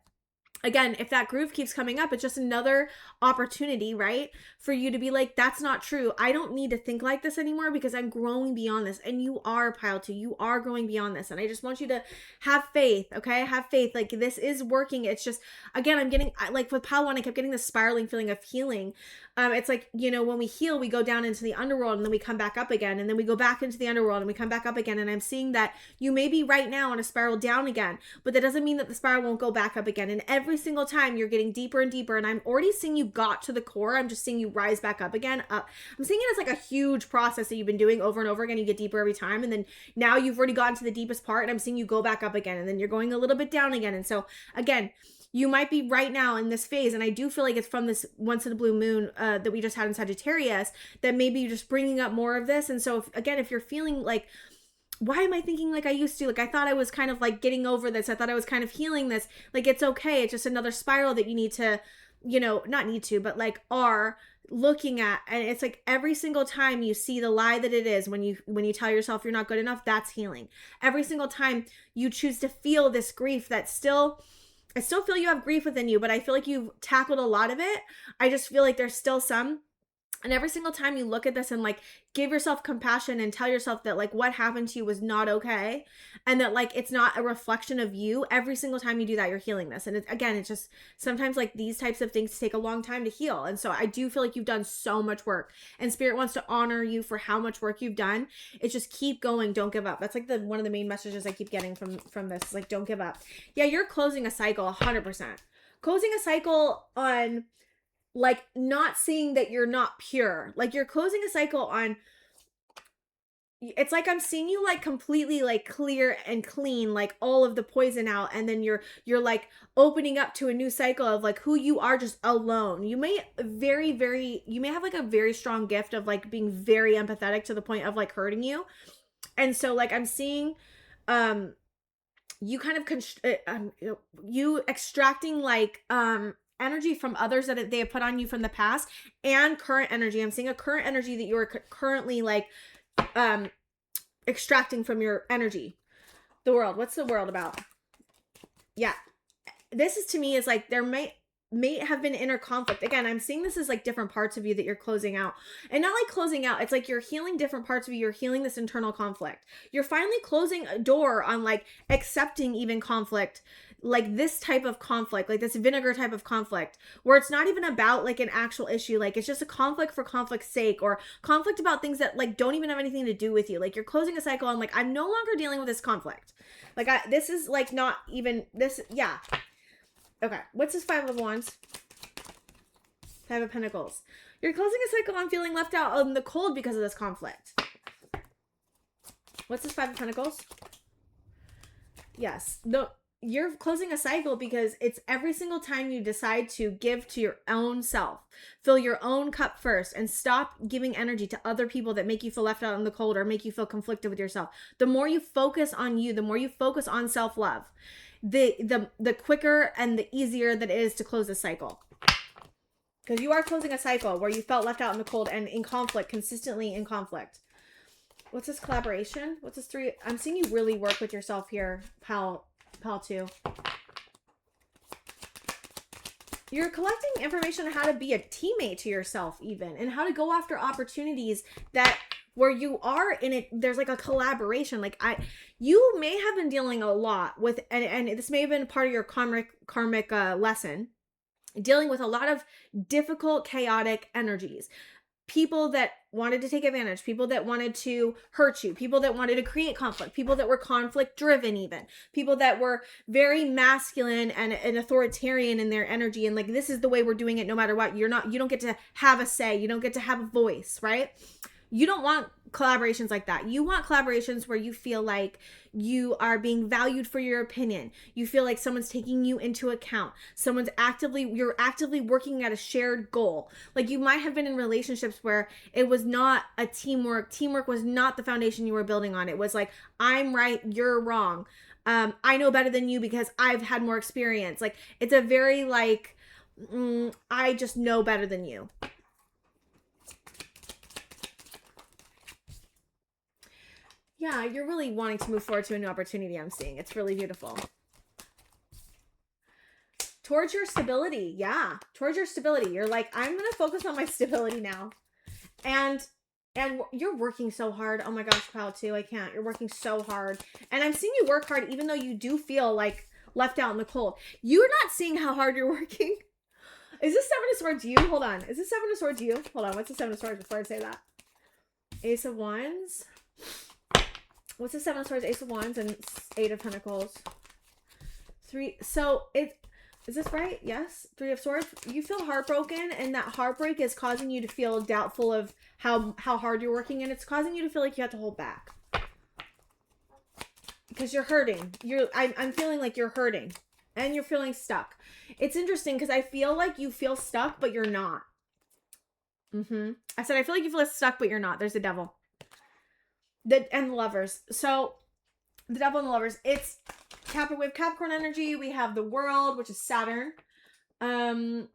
again, if that groove keeps coming up, it's just another opportunity, right? For you to be like, that's not true. I don't need to think like this anymore because I'm growing beyond this. And you are, pile 2. You are growing beyond this. And I just want you to have faith, okay? Have faith. Like, this is working. It's just, again, I'm getting, like with pile 1, I kept getting this spiraling feeling of healing. It's like, you know, when we heal, we go down into the underworld and then we come back up again. And then we go back into the underworld and we come back up again. And I'm seeing that you may be right now on a spiral down again, but that doesn't mean that the spiral won't go back up again. And every single time you're getting deeper and deeper. And I'm already seeing you got to the core. I'm just seeing you rise back up again. I'm seeing it as like a huge process that you've been doing over and over again. You get deeper every time. And then now you've already gotten to the deepest part. And I'm seeing you go back up again. And then you're going a little bit down again. And so again, you might be right now in this phase, and I do feel like it's from this once in a blue moon that we just had in Sagittarius, that maybe you're just bringing up more of this. And so, if you're feeling like, why am I thinking like I used to? Like, I thought I was kind of like getting over this. I thought I was kind of healing this. Like, it's okay. It's just another spiral that you need to, you know, not need to, but like are looking at. And it's like every single time you see the lie that it is, when you tell yourself you're not good enough, that's healing. Every single time you choose to feel this grief that's still, I still feel you have grief within you, but I feel like you've tackled a lot of it. I just feel like there's still some. And every single time you look at this and like give yourself compassion and tell yourself that like what happened to you was not okay, and that like it's not a reflection of you, every single time you do that, you're healing this. And it's just sometimes like these types of things take a long time to heal. And so I do feel like you've done so much work, and Spirit wants to honor you for how much work you've done. It's just keep going, don't give up. That's like one of the main messages I keep getting from this, like, don't give up. Yeah, you're closing a cycle 100%. Closing a cycle on like not seeing that you're not pure. Like, you're closing a cycle on, it's like I'm seeing you like completely like clear and clean, like all of the poison out, and then you're like opening up to a new cycle of like who you are just alone. You may you may have like a very strong gift of like being very empathetic to the point of like hurting you. And so like I'm seeing you kind of you extracting like energy from others that they have put on you from the past, and current energy. I'm seeing a current energy that you're currently like extracting from your energy. The world, what's the world about? Yeah, this is, to me, is like there may have been inner conflict. Again, I'm seeing this as like different parts of you that you're closing out, and not like closing out, it's like you're healing different parts of you. You're healing this internal conflict. You're finally closing a door on like accepting even conflict, like this type of conflict, like this vinegar type of conflict, where it's not even about like an actual issue. Like, it's just a conflict for conflict's sake, or conflict about things that like don't even have anything to do with you. Like, you're closing a cycle on like, I'm no longer dealing with this conflict. Like, this is like not even this. Yeah. Okay. What's this 5 of Wands? 5 of Pentacles. You're closing a cycle on feeling left out in the cold because of this conflict. What's this 5 of Pentacles? Yes. You're closing a cycle because it's every single time you decide to give to your own self, fill your own cup first, and stop giving energy to other people that make you feel left out in the cold or make you feel conflicted with yourself. The more you focus on you, the more you focus on self-love, the quicker and the easier that it is to close the cycle. Because you are closing a cycle where you felt left out in the cold and in conflict, consistently in conflict. What's this collaboration? What's this 3? I'm seeing you really work with yourself here, pal 2. You're collecting information on how to be a teammate to yourself even, and how to go after opportunities that where you are in it, there's like a collaboration. Like you may have been dealing a lot with, and this may have been part of your karmic lesson, dealing with a lot of difficult, chaotic energies. People that wanted to take advantage, people that wanted to hurt you, people that wanted to create conflict, people that were conflict driven, even people that were very masculine and authoritarian in their energy. And like, this is the way we're doing it no matter what. You don't get to have a say. You don't get to have a voice, right? You don't want collaborations like that. You want collaborations where you feel like you are being valued for your opinion. You feel like someone's taking you into account. You're actively working at a shared goal. Like, you might have been in relationships where it was not a teamwork. Teamwork was not the foundation you were building on. It was like, I'm right, you're wrong. I know better than you because I've had more experience. Like, it's a very like, I just know better than you. Yeah, you're really wanting to move forward to a new opportunity, I'm seeing. It's really beautiful. Towards your stability. Yeah, towards your stability. You're like, I'm going to focus on my stability now. And you're working so hard. Oh my gosh, pile 2, I can't. You're working so hard. And I'm seeing you work hard even though you do feel like left out in the cold. You're not seeing how hard you're working. Is this 7 of Swords you? Hold on. Is this 7 of Swords you? Hold on. What's the 7 of Swords before I say that? Ace of Wands. What's the 7 of Swords, Ace of Wands, and 8 of Pentacles? 3. So is this right? Yes. 3 of Swords. You feel heartbroken, and that heartbreak is causing you to feel doubtful of how hard you're working, and it's causing you to feel like you have to hold back because you're hurting. I'm feeling like you're hurting, and you're feeling stuck. It's interesting because I feel like you feel stuck, but you're not. I said I feel like you feel stuck, but you're not. There's the Devil. And the Lovers. So the Devil and the Lovers, it's we have Capricorn energy, we have the World, which is Saturn, and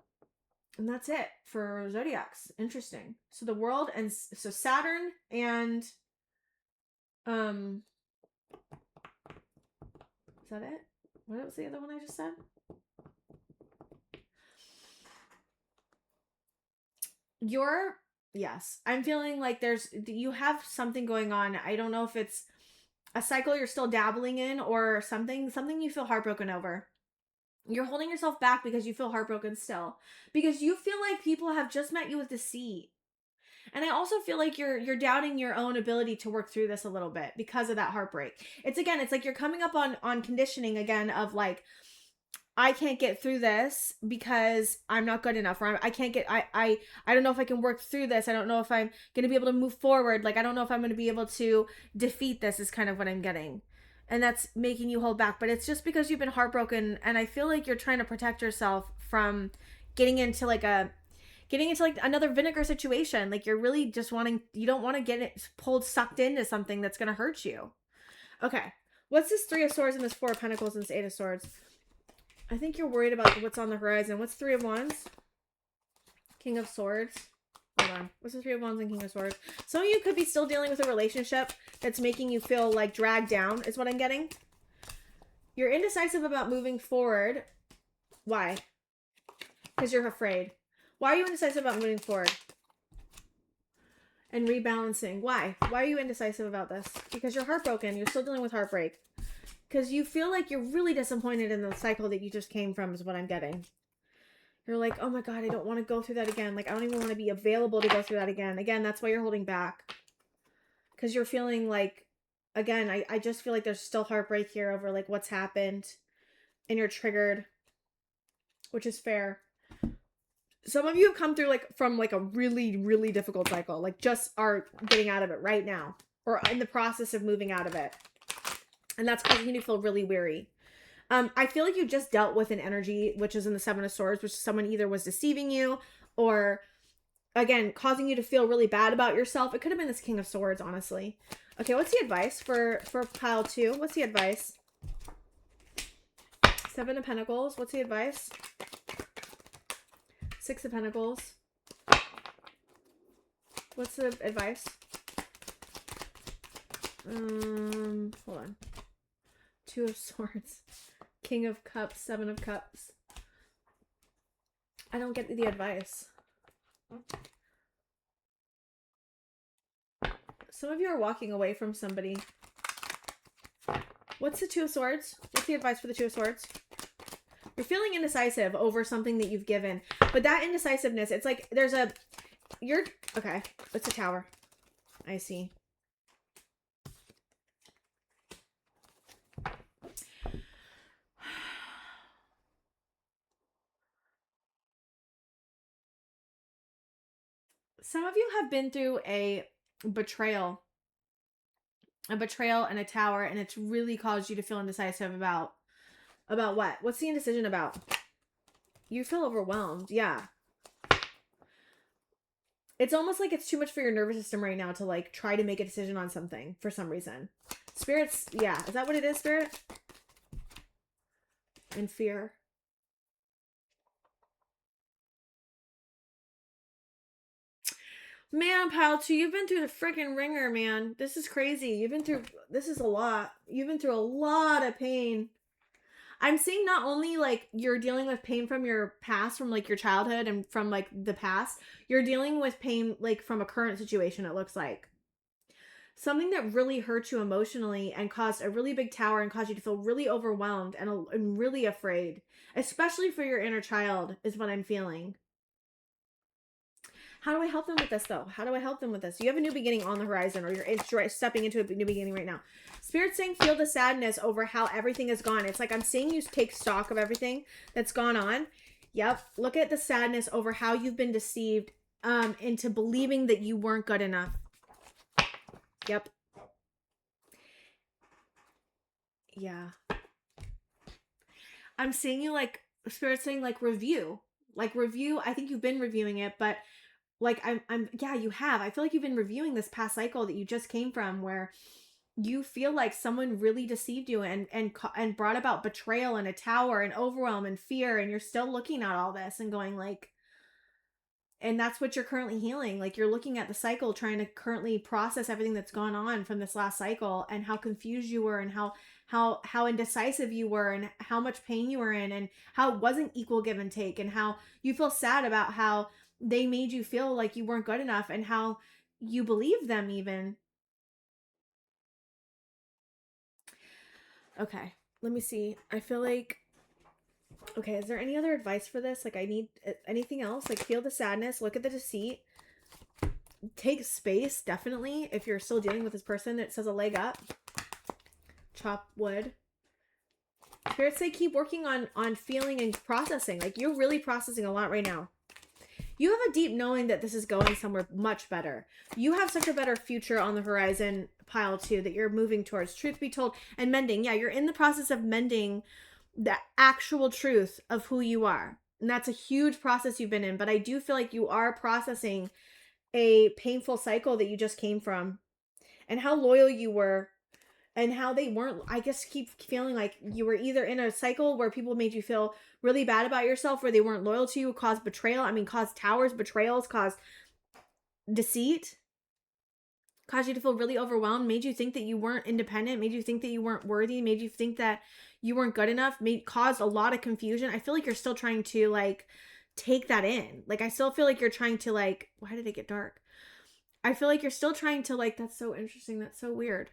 that's it for zodiacs. Interesting. So the World, and so Saturn, and is that it? What was the other one I just said? Yes, I'm feeling like you have something going on. I don't know if it's a cycle you're still dabbling in or something you feel heartbroken over. You're holding yourself back because you feel heartbroken still, because you feel like people have just met you with deceit. And I also feel like you're doubting your own ability to work through this a little bit because of that heartbreak. It's like you're coming up on conditioning again of like, I can't get through this because I'm not good enough, or I can't get, I don't know if I can work through this. I don't know if I'm going to be able to move forward. Like, I don't know if I'm going to be able to defeat this is kind of what I'm getting. And that's making you hold back. But it's just because you've been heartbroken. And I feel like you're trying to protect yourself from getting into like another vinegar situation. Like, you're really just you don't want to get it sucked into something that's going to hurt you. Okay. What's this 3 of Swords and this 4 of Pentacles and this 8 of Swords? I think you're worried about what's on the horizon. What's 3 of Wands? King of Swords. Hold on. What's the 3 of Wands and King of Swords? Some of you could be still dealing with a relationship that's making you feel like dragged down is what I'm getting. You're indecisive about moving forward. Why? Because you're afraid. Why are you indecisive about moving forward? And rebalancing. Why? Why are you indecisive about this? Because you're heartbroken. You're still dealing with heartbreak. Because you feel like you're really disappointed in the cycle that you just came from is what I'm getting. You're like, oh my God, I don't want to go through that again. Like, I don't even want to be available to go through that again. Again, that's why you're holding back. Because you're feeling like, again, I just feel like there's still heartbreak here over like what's happened. And you're triggered. Which is fair. Some of you have come through from a really, really difficult cycle. Like, just are getting out of it right now. Or in the process of moving out of it. And that's causing you to feel really weary. I feel like you just dealt with an energy, which is in the 7 of Swords, which someone either was deceiving you or, again, causing you to feel really bad about yourself. It could have been this King of Swords, honestly. Okay, what's the advice for pile 2? What's the advice? 7 of Pentacles. What's the advice? 6 of Pentacles. What's the advice? Hold on. 2 of Swords, King of Cups, 7 of Cups. I don't get the advice. Some of you are walking away from somebody. What's the Two of Swords? What's the advice for the Two of Swords? You're feeling indecisive over something that you've given. But that indecisiveness, it's like there's a... Okay, it's a Tower. I see. Some of you have been through a betrayal. A betrayal and a Tower, and it's really caused you to feel indecisive about what? What's the indecision about? You feel overwhelmed. Yeah. It's almost like it's too much for your nervous system right now to like try to make a decision on something for some reason. Spirits, yeah. Is that what it is, Spirit? And fear. Man, pile 2, you've been through the freaking ringer, man. This is crazy. This is a lot. You've been through a lot of pain. I'm seeing not only like you're dealing with pain from your past, from like your childhood and from like the past, you're dealing with pain like from a current situation, it looks like. Something that really hurt you emotionally and caused a really big Tower and caused you to feel really overwhelmed and really afraid. Especially for your inner child is what I'm feeling. How do I help them with this, though? How do I help them with this? You have a new beginning on the horizon, or you're stepping into a new beginning right now. Spirit's saying feel the sadness over how everything is gone. It's like I'm seeing you take stock of everything that's gone on. Yep. Look at the sadness over how you've been deceived into believing that you weren't good enough. Yep. Yeah. I'm seeing you like, Spirit's saying like review. Like review. I think you've been reviewing it, but like yeah, you have. I feel like you've been reviewing this past cycle that you just came from where you feel like someone really deceived you and brought about betrayal and a Tower and overwhelm and fear, and you're still looking at all this and going like, and that's what you're currently healing. Like you're looking at the cycle, trying to currently process everything that's gone on from this last cycle and how confused you were and how indecisive you were and how much pain you were in and how it wasn't equal give and take and how you feel sad about how they made you feel like you weren't good enough and how you believe them even. Okay, let me see. I feel like, okay, is there any other advice for this? Like I need anything else? Like feel the sadness, look at the deceit, take space, definitely. If you're still dealing with this person, it says a leg up. Chop wood. Spirits say keep working on feeling and processing. Like you're really processing a lot right now. You have a deep knowing that this is going somewhere much better. You have such a better future on the horizon, pile 2, that you're moving towards. Truth be told, and mending. Yeah, you're in the process of mending the actual truth of who you are. And that's a huge process you've been in. But I do feel like you are processing a painful cycle that you just came from. And how loyal you were. And how they weren't, I guess, keep feeling like you were either in a cycle where people made you feel really bad about yourself, where they weren't loyal to you, caused betrayal. I mean, caused Towers, betrayals, caused deceit, caused you to feel really overwhelmed, made you think that you weren't independent, made you think that you weren't worthy, made you think that you weren't good enough, caused a lot of confusion. I feel like you're still trying to, like, take that in. Like, I still feel like you're trying to, like, why did it get dark? I feel like you're still trying to, like, that's so interesting. That's so weird.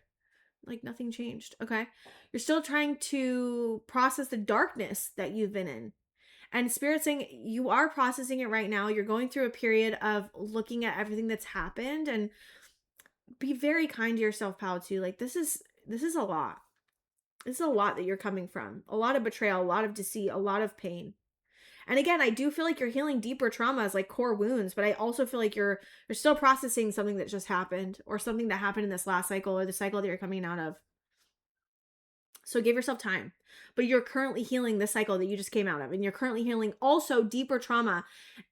Like nothing changed. Okay. You're still trying to process the darkness that you've been in. And Spirit's saying you are processing it right now. You're going through a period of looking at everything that's happened and be very kind to yourself, pal, too. Like this is a lot. This is a lot that you're coming from. A lot of betrayal, a lot of deceit, a lot of pain. And again, I do feel like you're healing deeper traumas, like core wounds, but I also feel like you're still processing something that just happened or something that happened in this last cycle or the cycle that you're coming out of. So give yourself time. But you're currently healing the cycle that you just came out of. And you're currently healing also deeper trauma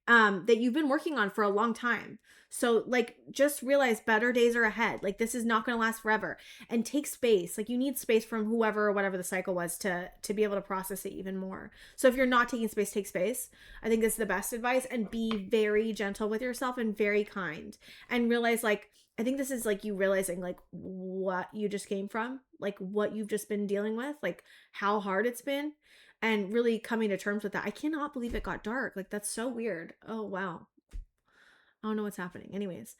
that you've been working on for a long time. So like just realize better days are ahead. Like this is not going to last forever. And take space. Like you need space from whoever or whatever the cycle was to be able to process it even more. So if you're not taking space, take space. I think this is the best advice. And be very gentle with yourself and very kind. And realize like, I think this is like you realizing like what you just came from, like what you've just been dealing with, like how hard it's been. and really coming to terms with that. I cannot believe it got dark. Like, that's so weird. Oh, wow. I don't know what's happening. Anyways,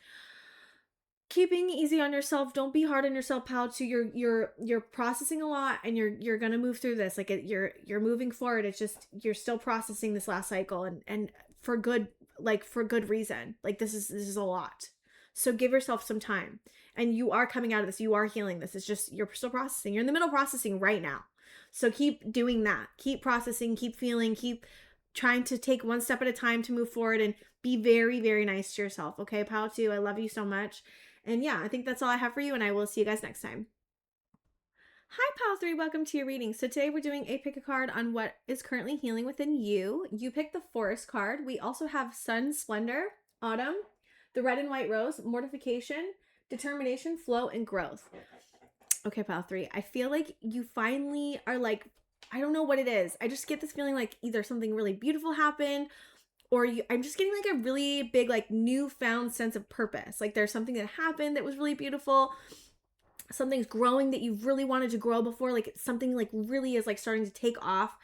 keeping easy on yourself. Don't be hard on yourself, pal. Too, you're processing a lot, and you're gonna move through this. Like, you're moving forward. It's just you're still processing this last cycle, and for good, like, for good reason. Like, this is a lot. So give yourself some time, and you are coming out of this. You are healing this. It's just you're still processing. You're in the middle of processing right now. So keep doing that. Keep processing. Keep feeling. Keep trying to take one step at a time to move forward, and be very, very nice to yourself. Okay, pal? Too. I love you so much. And yeah, I think that's all I have for you, and I will see you guys next time. Hi, Pal 3. Welcome to your reading. So today we're doing a pick a card on what is currently healing within you. You picked the Forest card. We also have Sun, Splendor, Autumn, the Red and White Rose, Mortification, Determination, Flow, and Growth. Okay, Pal 3. I feel like you finally are like, I don't know what it is. I just get this feeling like either something really beautiful happened, or I'm just getting like a really big, like, newfound sense of purpose. Like, there's something that happened that was really beautiful. Something's growing that you've really wanted to grow before. Like, something like really is like starting to take off.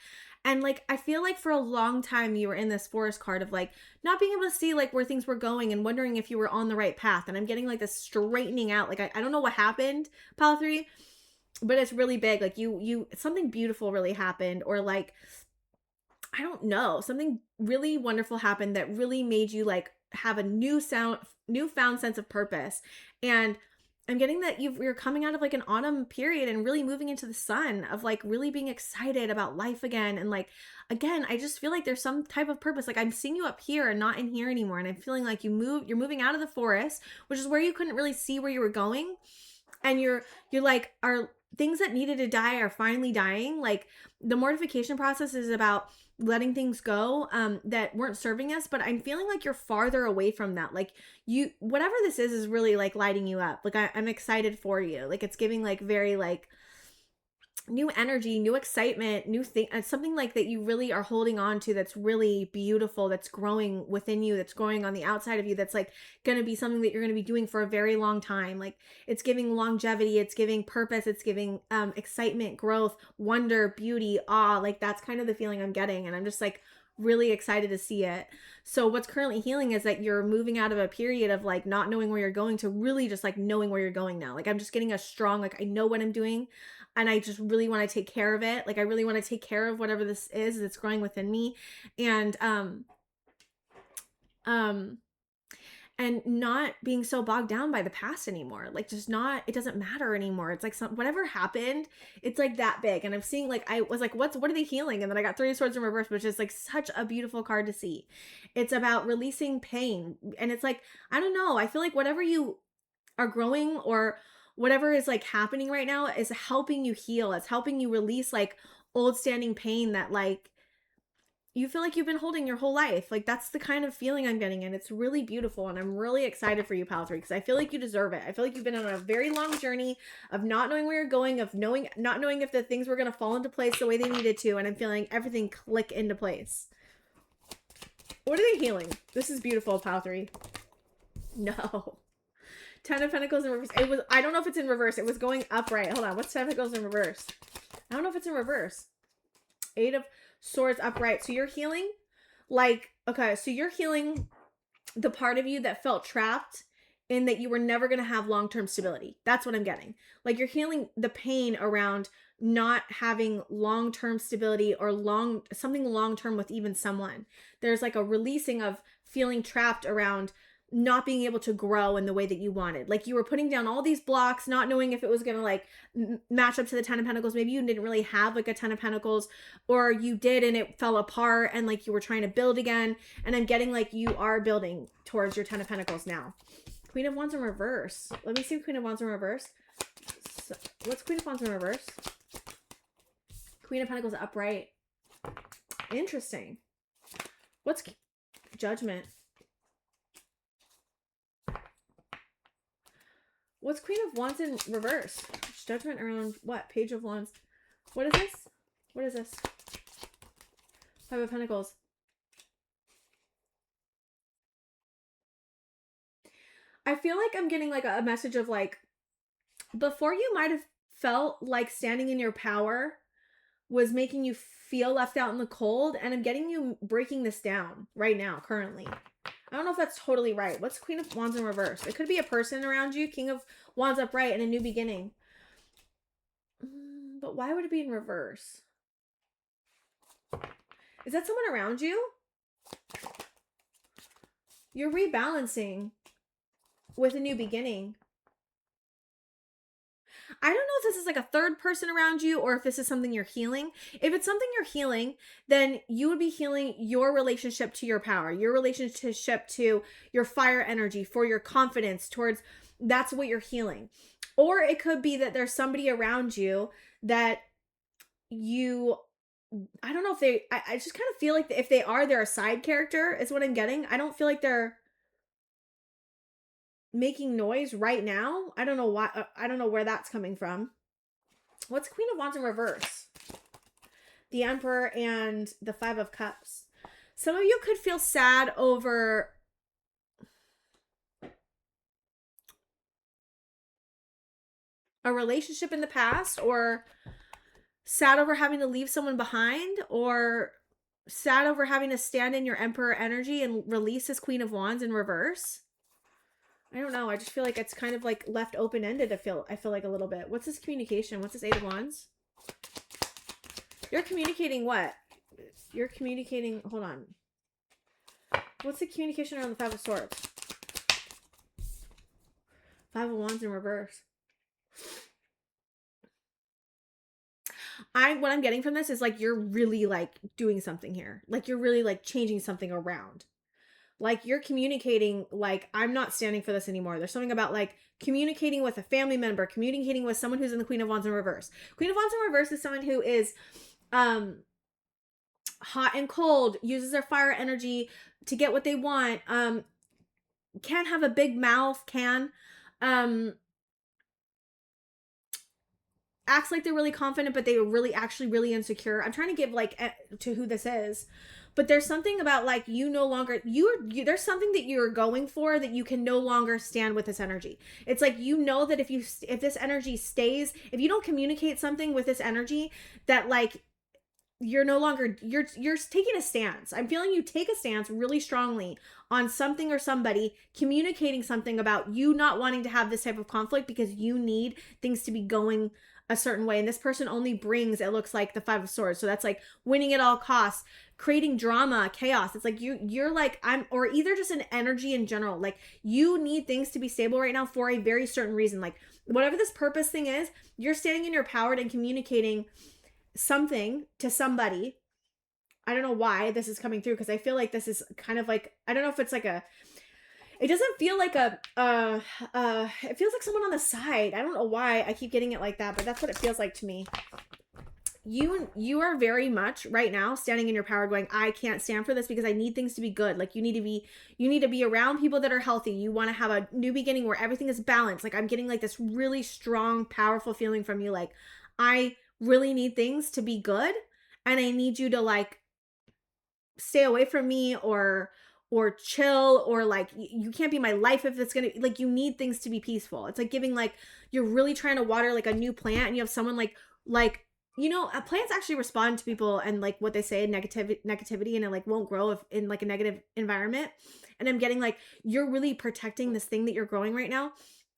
And like, I feel like for a long time you were in this Forest card of like not being able to see like where things were going and wondering if you were on the right path. And I'm getting like this straightening out. Like, I don't know what happened, Pal 3, but it's really big. Like, something beautiful really happened, or like, I don't know, something really wonderful happened that really made you like have a newfound sense of purpose. And I'm getting that you're coming out of like an autumn period and really moving into the sun of like really being excited about life again. And like, again, I just feel like there's some type of purpose. Like, I'm seeing you up here and not in here anymore. And I'm feeling like you're moving out of the forest, which is where you couldn't really see where you were going. And you're like, are things that needed to die are finally dying. Like, the mortification process is about letting things go that weren't serving us, but I'm feeling like you're farther away from that. Like, whatever this is really like lighting you up. Like, I'm excited for you. Like, it's giving like very like new energy, new excitement, new thing, something like that you really are holding on to that's really beautiful, that's growing within you, that's growing on the outside of you, that's like going to be something that you're going to be doing for a very long time. Like, it's giving longevity, it's giving purpose, it's giving excitement, growth, wonder, beauty, awe. Like, that's kind of the feeling I'm getting, and I'm just like really excited to see it. So what's currently healing is that you're moving out of a period of like not knowing where you're going to really just like knowing where you're going now. Like, I'm just getting a strong, like, I know what I'm doing, and I just really want to take care of it. Like, I really want to take care of whatever this is that's growing within me. And and not being so bogged down by the past anymore. Like, just not, it doesn't matter anymore. It's like whatever happened, it's like that big. And I'm seeing like, I was like, what are they healing? And then I got 3 of Swords in reverse, which is like such a beautiful card to see. It's about releasing pain. And it's like, I don't know, I feel like whatever you are growing, or whatever is like happening right now, is helping you heal. It's helping you release like old standing pain that like you feel like you've been holding your whole life. Like, that's the kind of feeling I'm getting, and it's really beautiful, and I'm really excited for you, Pal 3, because I feel like you deserve it. I feel like you've been on a very long journey of not knowing where you're going, of not knowing if the things were going to fall into place the way they needed to, and I'm feeling everything click into place. What are they healing? This is beautiful, Pal 3. No. 10 of Pentacles in reverse. I don't know if it's in reverse. It was going upright. Hold on. What's 10 of Pentacles in reverse? I don't know if it's in reverse. 8 of Swords upright. So you're healing like, okay, so you're healing the part of you that felt trapped in that you were never going to have long-term stability. That's what I'm getting. Like, you're healing the pain around not having long-term stability, or something long-term with even someone. There's like a releasing of feeling trapped around not being able to grow in the way that you wanted. Like, you were putting down all these blocks, not knowing if it was going to like match up to the 10 of Pentacles. Maybe you didn't really have like a 10 of Pentacles, or you did and it fell apart, and like you were trying to build again. And I'm getting like you are building towards your 10 of Pentacles now. Queen of Wands in reverse. Let me see Queen of Wands in reverse. So, what's Queen of Wands in reverse? Queen of Pentacles upright. Interesting. What's Judgment? What's Queen of Wands in reverse? Judgment around what? Page of Wands. What is this? What is this? 5 of Pentacles. I feel like I'm getting like a message of like, before you might have felt like standing in your power, was making you feel left out in the cold, and I'm getting you breaking this down right now, currently. I don't know if that's totally right. What's Queen of Wands in reverse? It could be a person around you, King of Wands upright, and a new beginning. But why would it be in reverse? Is that someone around you? You're rebalancing with a new beginning. I don't know if this is like a third person around you or if this is something you're healing. If it's something you're healing, then you would be healing your relationship to your power, your relationship to your fire energy, for your confidence towards, that's what you're healing. Or it could be that there's somebody around you that you, I don't know if they, I just kind of feel like if they are, they're a side character is what I'm getting. I don't feel like they're making noise right now. I don't know why. I don't know where that's coming from. What's Queen of Wands in reverse? The Emperor and the Five of Cups. Some of you could feel sad over a relationship in the past, or sad over having to leave someone behind, or sad over having to stand in your Emperor energy and release this Queen of Wands in reverse. I don't know. I just feel like it's kind of like left open-ended. I feel like a little bit. What's this communication? What's this Eight of Wands? You're communicating what? You're communicating... Hold on. What's the communication around the Five of Swords? Five of Wands in reverse. What I'm getting from this is like you're really like doing something here. Like you're really like changing something around. Like you're communicating like, I'm not standing for this anymore. There's something about like communicating with a family member, communicating with someone who's in the Queen of Wands in reverse. Queen of Wands in reverse is someone who is hot and cold, uses their fire energy to get what they want, can have a big mouth, acts like they're really confident, but they are really actually really insecure. I'm trying to give like to who this is. But there's something about like you no longer, there's something that you're going for that you can no longer stand with this energy. It's like, you know that if this energy stays, if you don't communicate something with this energy, that like you're no longer, you're taking a stance. I'm feeling you take a stance really strongly on something or somebody, communicating something about you not wanting to have this type of conflict because you need things to be going a certain way. And this person only brings, it looks like, the Five of Swords. So that's like winning at all costs, creating drama, chaos. It's like you're like, or either just an energy in general. Like you need things to be stable right now for a very certain reason. Like whatever this purpose thing is, you're standing in your power and communicating something to somebody. I don't know why this is coming through, because I feel like this is kind of like, I don't know if it's like it doesn't feel like it feels like someone on the side. I don't know why I keep getting it like that, but that's what it feels like to me. You are very much right now standing in your power going, I can't stand for this because I need things to be good. Like you need to be around people that are healthy. You want to have a new beginning where everything is balanced. Like I'm getting like this really strong, powerful feeling from you. Like I really need things to be good, and I need you to like stay away from me or chill, or like you can't be my life if it's gonna, like you need things to be peaceful. It's like giving like you're really trying to water like a new plant, and you have someone like plants actually respond to people and like what they say, negativity, and it like won't grow if in like a negative environment. And I'm getting like you're really protecting this thing that you're growing right now,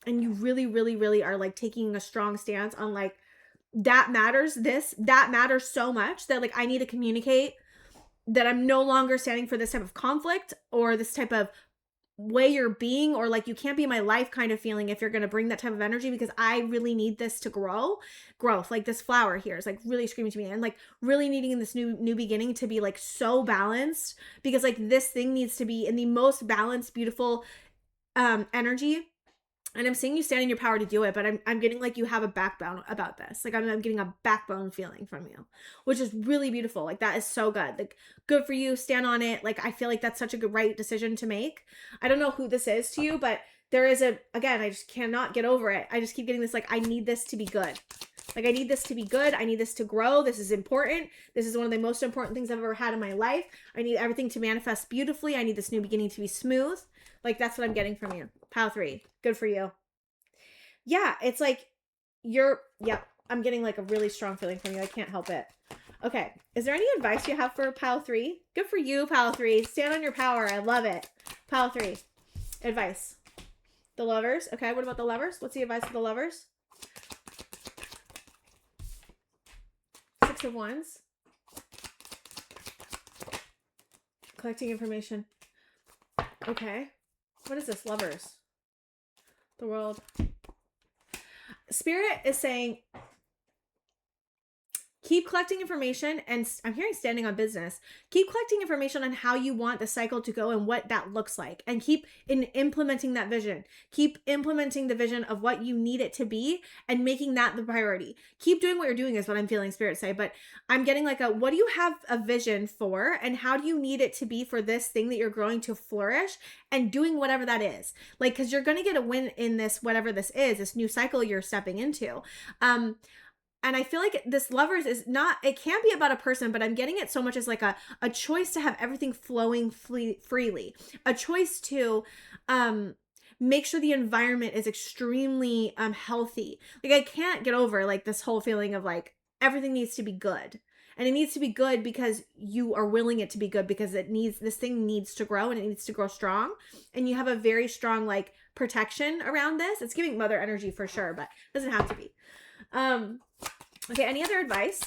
and you really really really are like taking a strong stance on like that matters so much that like I need to communicate that I'm no longer standing for this type of conflict or this type of way you're being, or like you can't be my life kind of feeling if you're going to bring that type of energy, because I really need this to growth. Like this flower here is like really screaming to me, and like really needing this new beginning to be like so balanced, because like this thing needs to be in the most balanced, beautiful energy. And I'm seeing you stand in your power to do it, but I'm getting like you have a backbone about this. Like I'm getting a backbone feeling from you, which is really beautiful. Like that is so good. Like good for you. Stand on it. Like I feel like that's such a good right decision to make. I don't know who this is to you, but there is again, I just cannot get over it. I just keep getting this like, I need this to be good. Like I need this to be good. I need this to grow. This is important. This is one of the most important things I've ever had in my life. I need everything to manifest beautifully. I need this new beginning to be smooth. Like that's what I'm getting from you. Pile 3. Good for you. Yeah, it's like I'm getting like a really strong feeling from you. I can't help it. Okay. Is there any advice you have for pile 3? Good for you, pile 3. Stand on your power. I love it. Pile 3. Advice. The Lovers. Okay. What about the Lovers? What's the advice of the Lovers? 6 of Wands. Collecting information. Okay. What is this? Lovers. The World. Spirit is saying, keep collecting information, and I'm hearing standing on business. Keep collecting information on how you want the cycle to go and what that looks like, and keep implementing that vision. Keep implementing the vision of what you need it to be and making that the priority. Keep doing what you're doing is what I'm feeling Spirit say, but I'm getting like what do you have a vision for, and how do you need it to be for this thing that you're growing to flourish, and doing whatever that is. Like, because you're going to get a win in this, whatever this is, this new cycle you're stepping into. And I feel like this Lovers is not, it can't be about a person, but I'm getting it so much as like a choice to have everything flowing freely. A choice to make sure the environment is extremely healthy. Like, I can't get over like this whole feeling of like everything needs to be good. And it needs to be good because you are willing it to be good, because this thing needs to grow and it needs to grow strong. And you have a very strong like protection around this. It's giving mother energy for sure, but it doesn't have to be. Okay, any other advice?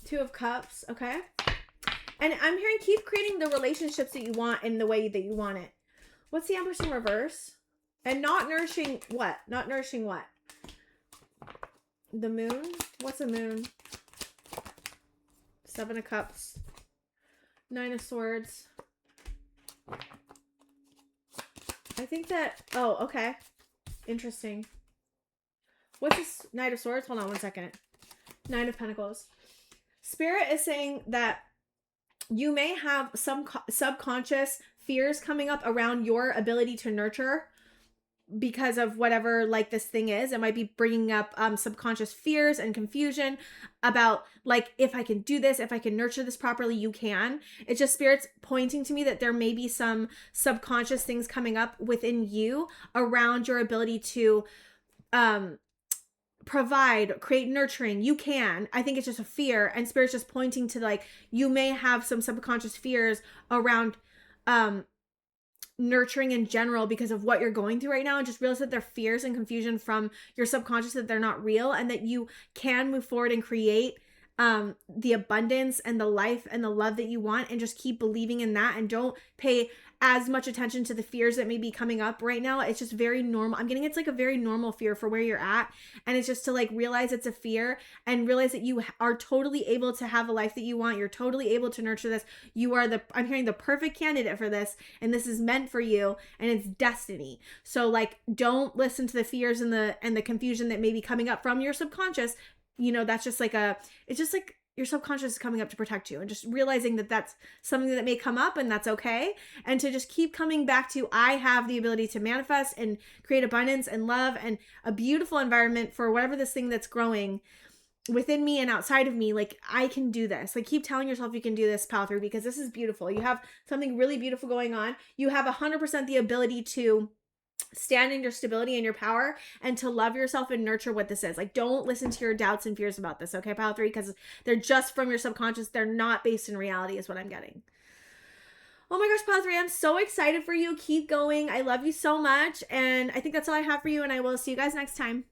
2 of Cups, okay. And I'm hearing keep creating the relationships that you want in the way that you want it. What's the Empress in reverse? And not nourishing what? Not nourishing what? The Moon? What's a moon? 7 of Cups. 9 of Swords. I think that, oh, okay. Interesting. What's this Knight of Swords? Hold on 1 second. 9 of Pentacles. Spirit is saying that you may have some subconscious fears coming up around your ability to nurture because of whatever like this thing is. It might be bringing up subconscious fears and confusion about like, if I can do this, if I can nurture this properly, you can. It's just Spirit's pointing to me that there may be some subconscious things coming up within you around your ability to provide, create nurturing. You can. I think it's just a fear, and Spirit's just pointing to like, you may have some subconscious fears around nurturing in general because of what you're going through right now, and just realize that they're fears and confusion from your subconscious, that they're not real, and that you can move forward and create the abundance and the life and the love that you want, and just keep believing in that, and don't pay as much attention to the fears that may be coming up right now. It's just very normal. I'm getting it's like a very normal fear for where you're at, and it's just to like realize it's a fear and realize that you are totally able to have a life that you want. You're totally able to nurture this. You are I'm hearing the perfect candidate for this, and this is meant for you, and it's destiny. So like, don't listen to the fears and the confusion that may be coming up from your subconscious. You know, that's just like it's just like your subconscious is coming up to protect you, and just realizing that that's something that may come up, and that's okay. And to just keep coming back to, I have the ability to manifest and create abundance and love and a beautiful environment for whatever this thing that's growing within me and outside of me. Like, I can do this. Like, keep telling yourself you can do this, pal, through, because this is beautiful. You have something really beautiful going on. You have 100% the ability to stand in your stability and your power, and to love yourself and nurture what this is. Like, don't listen to your doubts and fears about this, okay, pile 3, because they're just from your subconscious. They're not based in reality, is what I'm getting. Oh my gosh, pile 3, I'm so excited for you. Keep going. I love you so much, and I think that's all I have for you, and I will see you guys next time.